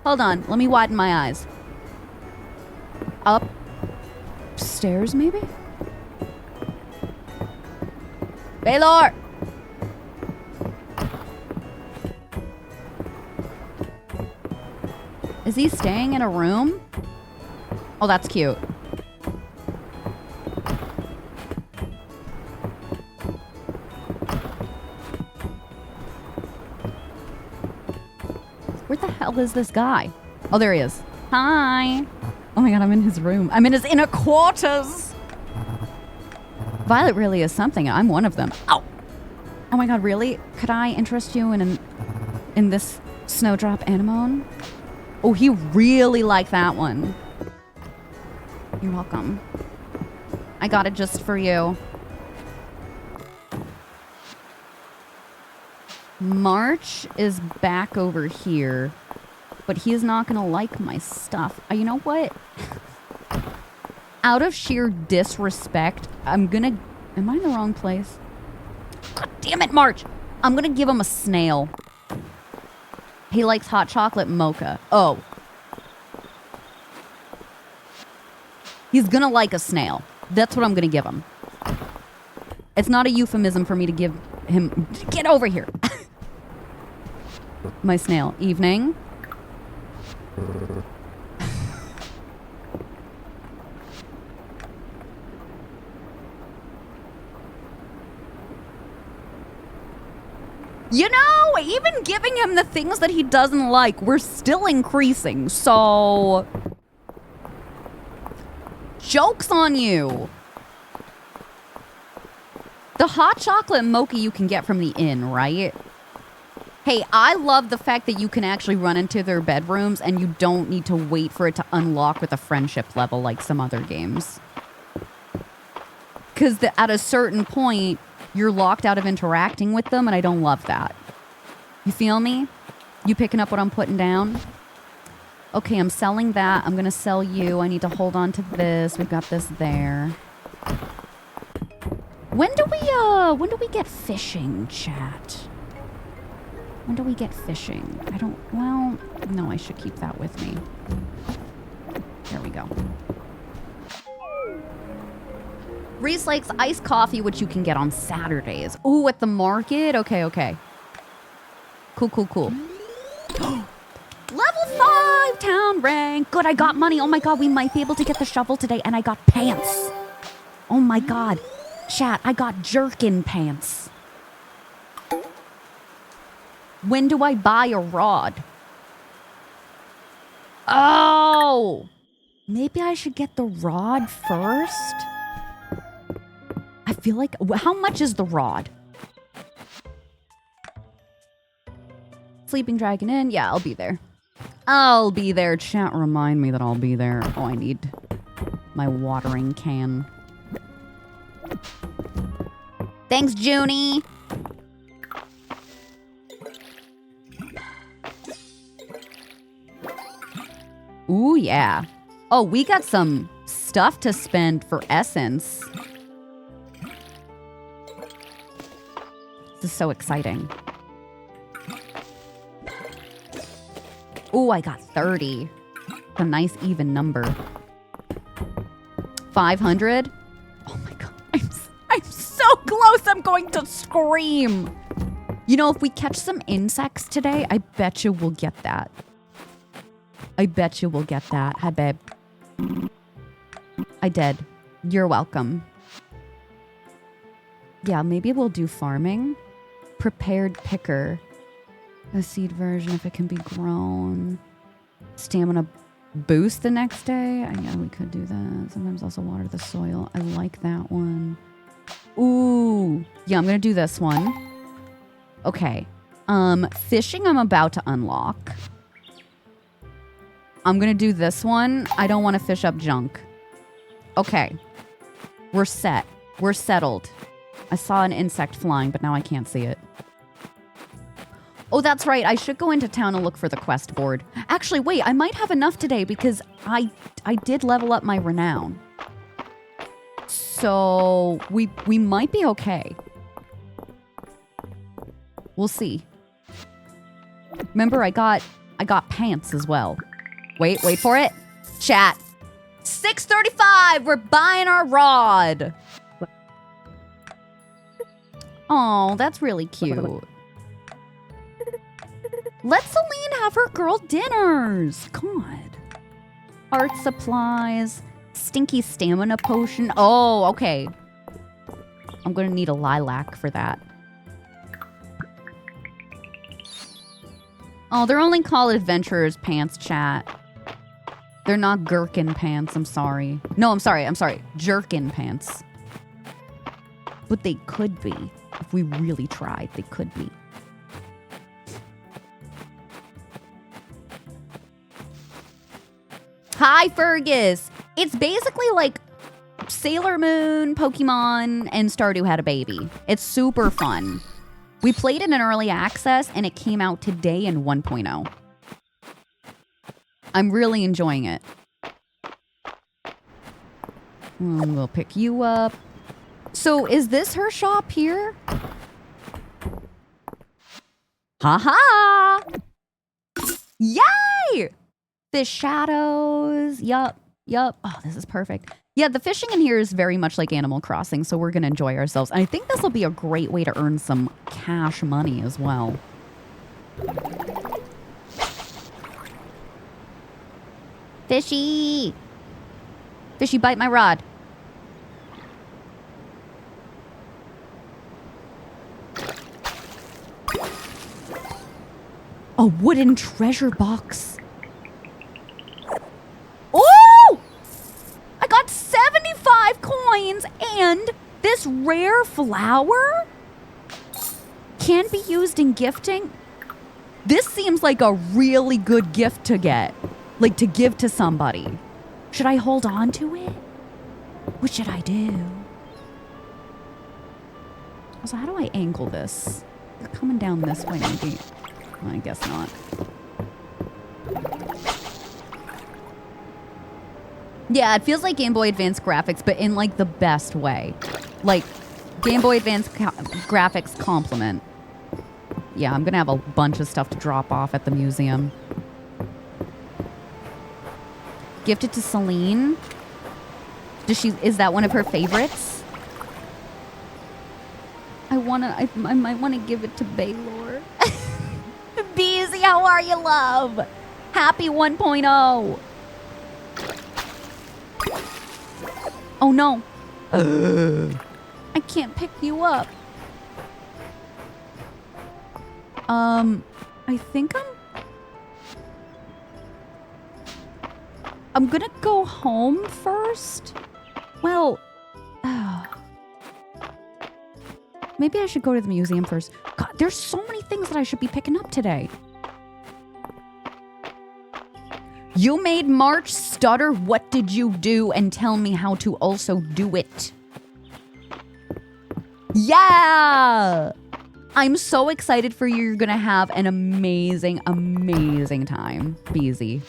Hold on, let me widen my eyes. Upstairs, maybe? Baylor! Is he staying in a room? Oh, that's cute. Where the hell is this guy? Oh, there he is. Hi. Oh my god, I'm in his room. I'm in his inner quarters. Violet really is something. I'm one of them. Oh. Oh my god, really? Could I interest you in this snowdrop anemone? Oh, he really liked that one. You're welcome. I got it just for you. March is back over here, but he is not gonna like my stuff. You know what? Out of sheer disrespect, am I in the wrong place? God damn it, March! I'm gonna give him a snail. He likes hot chocolate mocha. Oh. He's gonna like a snail. That's what I'm gonna give him. It's not a euphemism for me to give him... Get over here! My snail. Evening. You know, even giving him the things that he doesn't like, we're still increasing, so... Joke's on you! The hot chocolate mocha you can get from the inn, right? Hey, I love the fact that you can actually run into their bedrooms and you don't need to wait for it to unlock with a friendship level like some other games. Because at a certain point, you're locked out of interacting with them, and I don't love that. You feel me? You picking up what I'm putting down? Okay, I'm selling that. I'm gonna sell you. I need to hold on to this. We've got this there. When do we get fishing, chat? When do we get fishing? Well, no, I should keep that with me. There we go. Reese likes iced coffee, which you can get on Saturdays. Ooh, at the market? Okay. Cool. Level 5 town rank. Good, I got money. Oh my god, we might be able to get the shovel today. And I got pants. Oh my god. Chat, I got jerkin pants. When do I buy a rod? Oh! Maybe I should get the rod first? I feel like... How much is the rod? Sleeping Dragon Inn? Yeah, I'll be there. I'll be there. Chat, remind me that I'll be there. Oh, I need my watering can. Thanks, Junie. Ooh, yeah. Oh, we got some stuff to spend for Essence. This is so exciting. Ooh, I got 30. A nice even number. 500? Oh my god. I'm so close. I'm going to scream. You know, if we catch some insects today, I bet you we'll get that. I bet you we'll get that. Hi, babe. I did. You're welcome. Yeah, maybe we'll do farming. Prepared picker. A seed version if it can be grown. Stamina Boost the next day. Yeah, we could do that. Sometimes also water the soil. I like that one. Ooh. Yeah, I'm going to do this one. Okay. Fishing I'm about to unlock. I'm going to do this one. I don't want to fish up junk. Okay. We're set. We're settled. I saw an insect flying, but now I can't see it. Oh, that's right. I should go into town and look for the quest board. Actually, wait. I might have enough today because I did level up my renown. So we might be okay. We'll see. Remember, I got pants as well. Wait for it. Chat. 6:35. We're buying our rod. Oh, that's really cute. Let Celine have her girl dinners. God. Art supplies. Stinky stamina potion. Oh, okay. I'm going to need a lilac for that. Oh, they're only called adventurer's pants, chat. They're not gherkin pants. I'm sorry. No, I'm sorry. Jerkin pants. But they could be. If we really tried, they could be. Hi, Fergus. It's basically like Sailor Moon, Pokemon, and Stardew had a baby. It's super fun. We played it in early access, and it came out today in 1.0. I'm really enjoying it. We'll pick you up. So, is this her shop here? Haha! Yay! The shadows. Yup. Oh, this is perfect. Yeah, the fishing in here is very much like Animal Crossing, so we're going to enjoy ourselves. And I think this will be a great way to earn some cash money as well. Fishy! Fishy, bite my rod. A wooden treasure box. Oh! I got 75 coins and this rare flower can be used in gifting. This seems like a really good gift to get. Like to give to somebody. Should I hold on to it? What should I do? So how do I angle this? They're coming down this way maybe. Well, I guess not. Yeah, it feels like Game Boy Advance graphics, but in like the best way. Like Game Boy Advance graphics compliment. Yeah, I'm gonna have a bunch of stuff to drop off at the museum. Gifted to Celine. Is that one of her favorites? I might wanna give it to Baylor. Beezy, how are you, love? Happy 1.0. Oh no. I can't pick you up. I think I'm gonna go home first. Well, maybe I should go to the museum first. God, there's so many things that I should be picking up today. You made March stutter. What did you do? And tell me how to also do it. Yeah! I'm so excited for you. You're gonna have an amazing, amazing time. Beezy.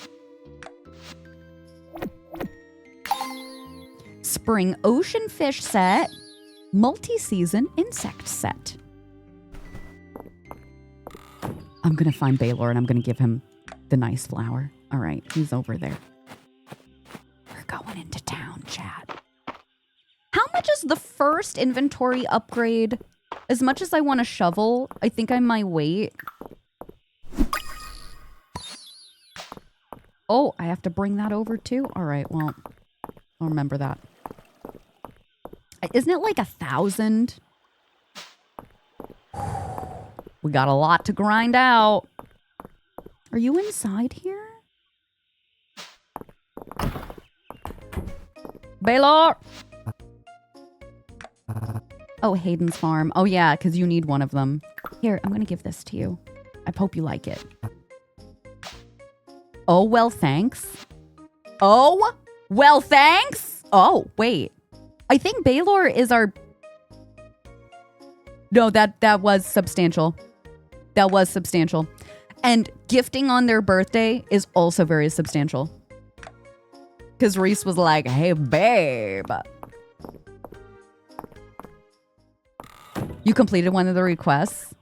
Spring ocean fish set. Multi-season insect set. I'm gonna find Baylor and I'm gonna give him the nice flower. All right, he's over there. We're going into town, chat. How much is the first inventory upgrade? As much as I want a shovel, I think I might wait. Oh, I have to bring that over too? All right, well, I'll remember that. Isn't it like 1,000? We got a lot to grind out. Are you inside here? Baylor! Oh, Hayden's farm. Oh, yeah, because you need one of them. Here, I'm going to give this to you. I hope you like it. Oh, well, thanks. Oh, well, thanks. Oh, wait. I think Baylor is our... No, that was substantial. That was substantial. And gifting on their birthday is also very substantial. Because Reese was like, hey, babe. You completed one of the requests.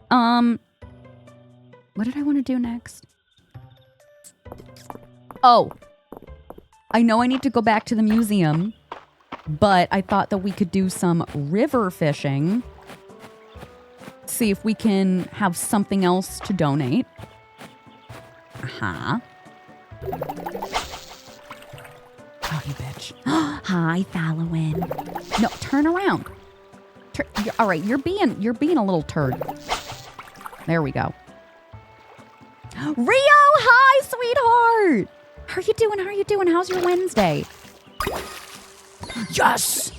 What did I want to do next? Oh. I know I need to go back to the museum, but I thought that we could do some river fishing. See if we can have something else to donate. Uh-huh. Oh, you bitch. Hi, Fallowin. No, turn around. All right, you're being a little turd. There we go. Rio, hi, sweetheart. How are you doing? How are you doing? How's your Wednesday? Yes!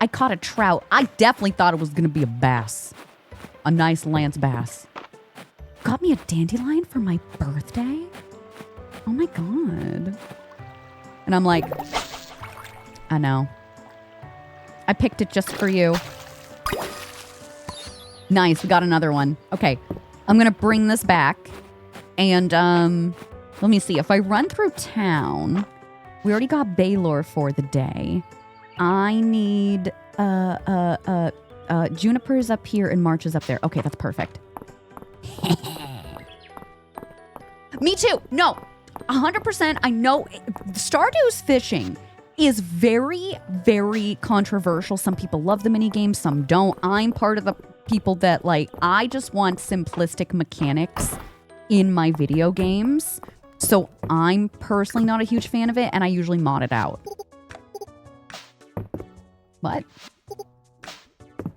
I caught a trout. I definitely thought it was going to be a bass. A nice Lance bass. Got me a dandelion for my birthday? Oh my God. And I'm like, I know. I picked it just for you. Nice, we got another one. Okay, I'm gonna bring this back. And, let me see. If I run through town, we already got Baylor for the day. I need, Juniper's up here and March is up there. Okay, that's perfect. Me too. No, 100%. I know Stardew's fishing is very, very controversial. Some people love the mini games, some don't. I'm part of the people that, like, I just want simplistic mechanics in my video games. So I'm personally not a huge fan of it, and I usually mod it out. What?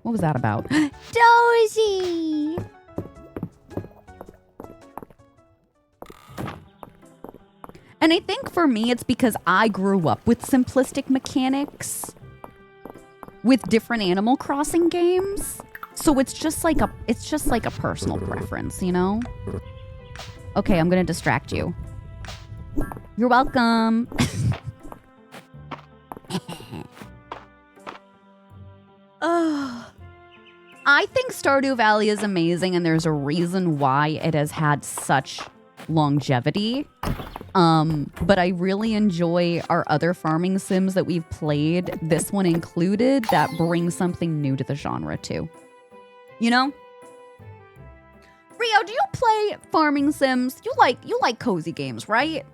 What was that about? Dozy! And I think for me, it's because I grew up with simplistic mechanics with different Animal Crossing games. So it's just like a personal preference, you know? Okay, I'm gonna distract you. You're welcome. I think Stardew Valley is amazing, and there's a reason why it has had such longevity. But I really enjoy our other farming sims that we've played, this one included, that bring something new to the genre too. You know? Rio, do you play farming sims? You like cozy games, right?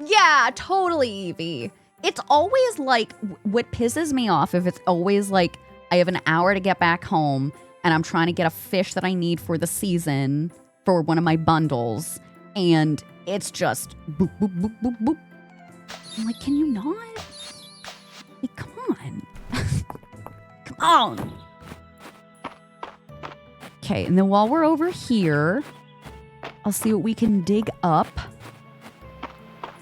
Yeah, totally, Evie. It's always like, what pisses me off if it's always like, I have an hour to get back home and I'm trying to get a fish that I need for the season for one of my bundles, and it's just boop, boop, boop, boop, boop. I'm like, can you not? Like, come on. Come on. Okay, and then while we're over here, I'll see what we can dig up.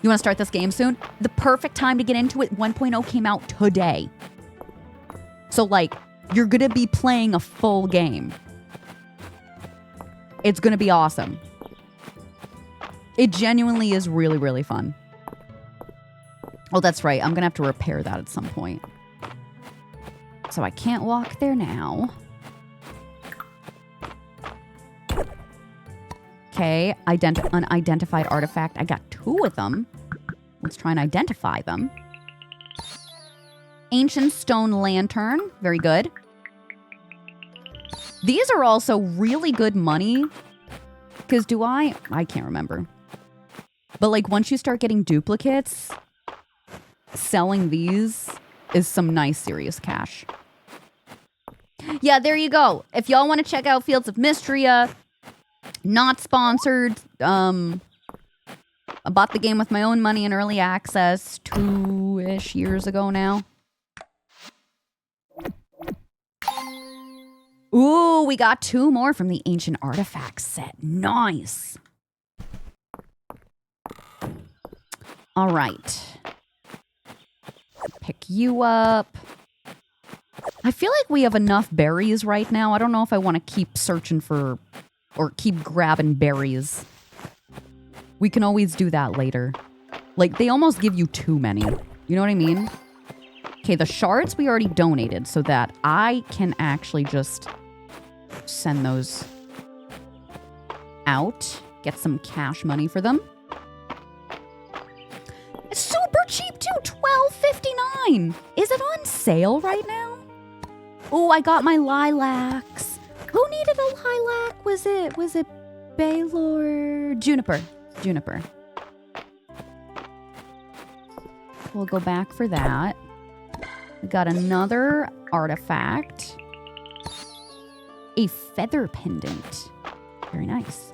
You want to start this game soon? The perfect time to get into it. 1.0 came out today. So, like, you're going to be playing a full game. It's going to be awesome. It genuinely is really, really fun. Oh, that's right. I'm going to have to repair that at some point. So I can't walk there now. Okay, unidentified artifact. I got 2 of them. Let's try and identify them. Ancient stone lantern. Very good. These are also really good money. Because I can't remember. But like once you start getting duplicates, selling these is some nice serious cash. Yeah, there you go. If y'all want to check out Fields of Mistria, not sponsored. I bought the game with my own money in early access 2-ish years ago now. Ooh, we got 2 more from the Ancient Artifacts set. Nice. All right. Pick you up. I feel like we have enough berries right now. I don't know if I want to keep searching for or keep grabbing berries. We can always do that later. Like, they almost give you too many. You know what I mean? Okay, the shards we already donated so that I can actually just send those out. Get some cash money for them. It's super cheap too, $12.59. Is it on sale right now? Oh, I got my lilacs. Who needed a lilac? Was it Baylor? Juniper. We'll go back for that. We got another artifact. A feather pendant. Very nice.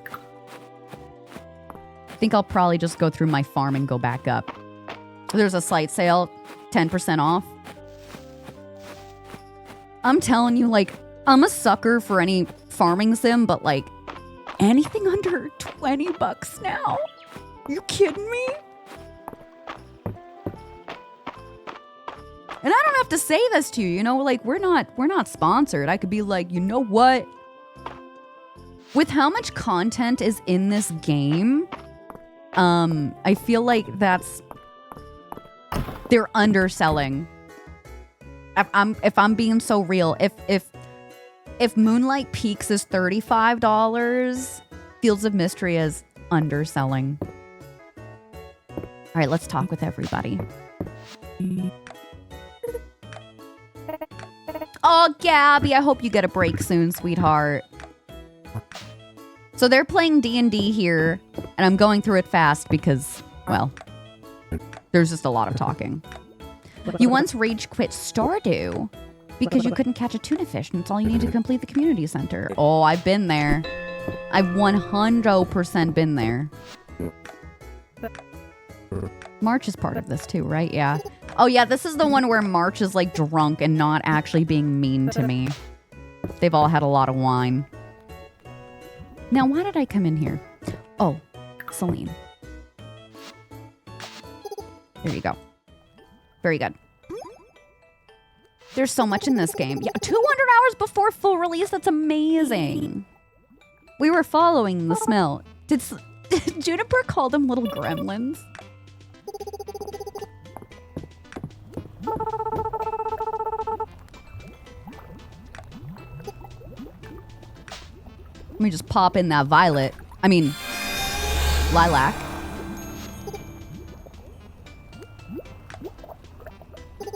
I think I'll probably just go through my farm and go back up. There's a slight sale, 10% off. I'm telling you, like, I'm a sucker for any farming sim, but like, anything under 20 bucks now? You kidding me? And I don't have to say this to you, you know, like, we're not sponsored. I could be like, you know what? With how much content is in this game, I feel like they're underselling. If I'm being so real, if Moonlight Peaks is $35, Fields of Mistria is underselling. All right, let's talk with everybody. Oh, Gabby, I hope you get a break soon, sweetheart. So they're playing D&D here, and I'm going through it fast because, well, there's just a lot of talking. You once rage quit Stardew because you couldn't catch a tuna fish, and it's all you need to complete the community center. Oh, I've been there. I've 100% been there. March is part of this too, right? Yeah. Oh yeah, this is the one where March is like drunk and not actually being mean to me. They've all had a lot of wine. Now, why did I come in here? Oh, Celine. There you go. Very good. There's so much in this game. Yeah, 200 hours before full release. That's amazing. We were following the smell. Did Juniper call them little gremlins? Let me just pop in that lilac.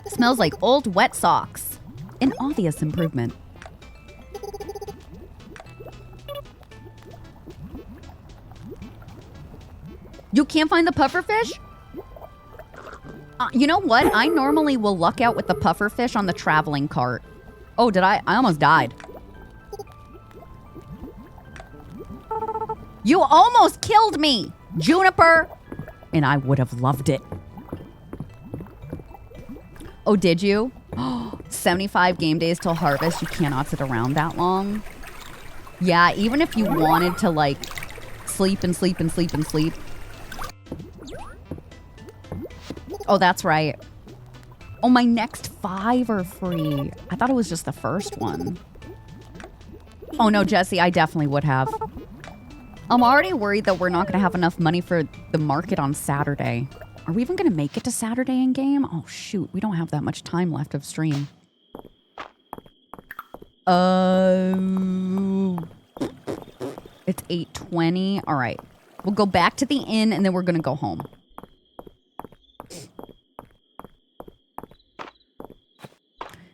Smells like old wet socks. An obvious improvement. You can't find the pufferfish? You know what? I normally will luck out with the pufferfish on the traveling cart. Oh, did I? I almost died. You almost killed me, Juniper. And I would have loved it. Oh, did you? 75 game days till harvest. You cannot sit around that long. Yeah, even if you wanted to, like, sleep and sleep and sleep and sleep. Oh, that's right. Oh, my next 5 are free. I thought it was just the first one. Oh, no, Jesse, I definitely would have. I'm already worried that we're not going to have enough money for the market on Saturday. Are we even going to make it to Saturday in game? Oh, shoot. We don't have that much time left of stream. It's 8:20. All right. We'll go back to the inn, and then we're going to go home.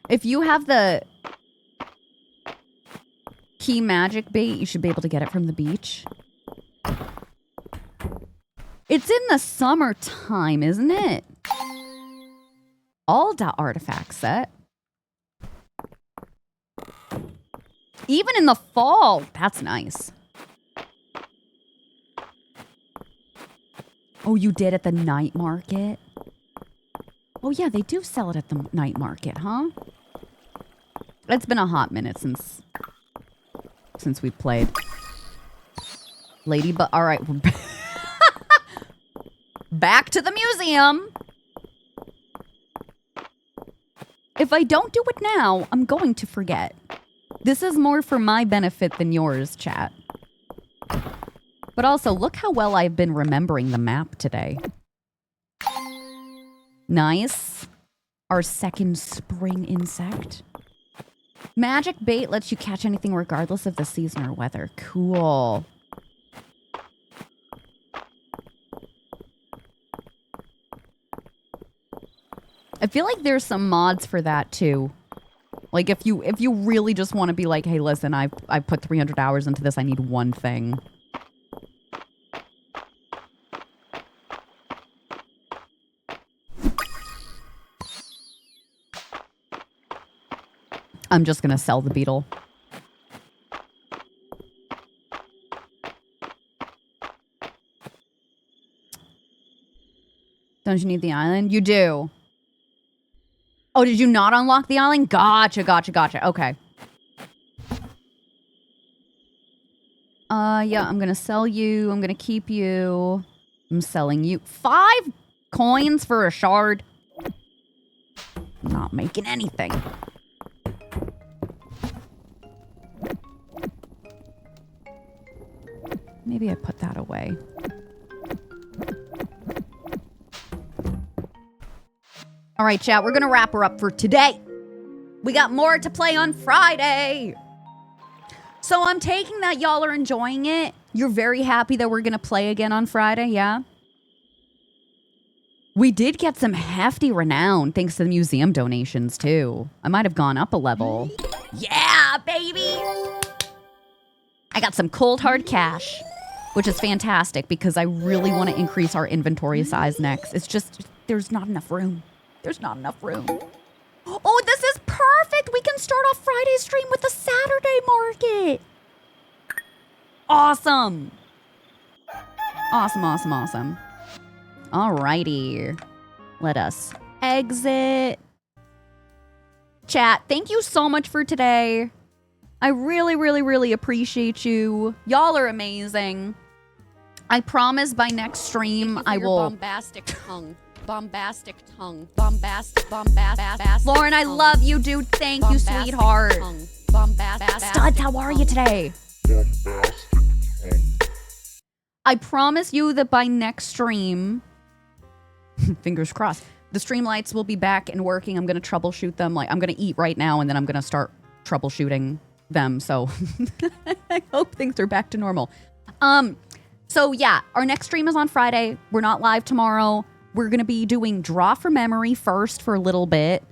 If you have the key magic bait, you should be able to get it from the beach. It's in the summertime, isn't it? All artifact set. Even in the fall. That's nice. Oh, you did at the night market? Oh, yeah, they do sell it at the night market, huh? It's been a hot minute since we played. Ladybug. All right, we're back to the museum. If I don't do it now, I'm going to forget. This is more for my benefit than yours, chat. But also, look how well I've been remembering the map today. Nice. Our second spring insect. Magic bait lets you catch anything regardless of the season or weather. Cool. I feel like there's some mods for that too. Like if you really just want to be like, hey, listen, I put 300 hours into this. I need one thing. I'm just gonna sell the beetle. Don't you need the island? You do. Oh, did you not unlock the island? Gotcha. Okay. Yeah, I'm gonna sell you. I'm gonna keep you. I'm selling you 5 coins for a shard. Not making anything. Maybe I put that away. All right, chat, we're going to wrap her up for today. We got more to play on Friday. So I'm taking that y'all are enjoying it. You're very happy that we're going to play again on Friday, yeah? We did get some hefty renown thanks to the museum donations, too. I might have gone up a level. Yeah, baby! I got some cold hard cash, which is fantastic because I really want to increase our inventory size next. It's just, there's not enough room. There's not enough room. Oh, this is perfect. We can start off Friday's stream with the Saturday market. Awesome. Awesome. Alrighty. Let us exit. Chat, thank you so much for today. I really appreciate you. Y'all are amazing. I promise by next stream I will... bombastic tongue. Bombastic. Lauren, I love you, dude. Thank you, sweetheart. Studs, how are you today? I promise you that by next stream, fingers crossed, the stream lights will be back and working. I'm going to troubleshoot them. Like, I'm going to eat right now, and then I'm going to start troubleshooting them. So I hope things are back to normal. So yeah, our next stream is on Friday. We're not live tomorrow. We're going to be doing draw from memory first for a little bit.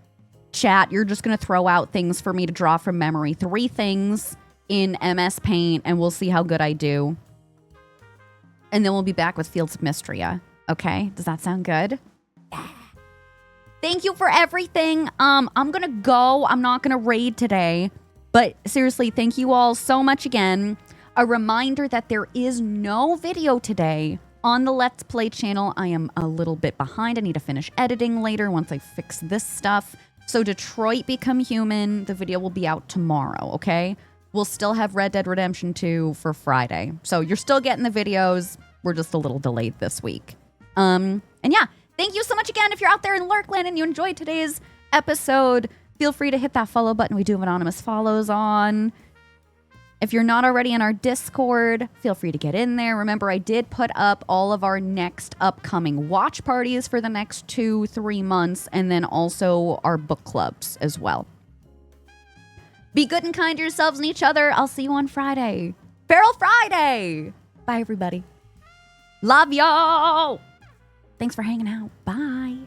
Chat, you're just going to throw out things for me to draw from memory. 3 things in MS Paint, and we'll see how good I do. And then we'll be back with Fields of Mistria. Okay? Does that sound good? Yeah. Thank you for everything. I'm going to go. I'm not going to raid today. But seriously, thank you all so much again. A reminder that there is no video today on the Let's Play channel. I am a little bit behind. I need to finish editing later once I fix this stuff. So Detroit Become Human, the video will be out tomorrow, okay? We'll still have Red Dead Redemption 2 for Friday. So you're still getting the videos. We're just a little delayed this week. And yeah, thank you so much again. If you're out there in Lurkland and you enjoyed today's episode, feel free to hit that follow button. We do have anonymous follows on. If you're not already in our Discord, feel free to get in there. Remember, I did put up all of our next upcoming watch parties for the next 2-3 months, and then also our book clubs as well. Be good and kind to yourselves and each other. I'll see you on Friday. Feral Friday! Bye, everybody. Love y'all! Thanks for hanging out. Bye.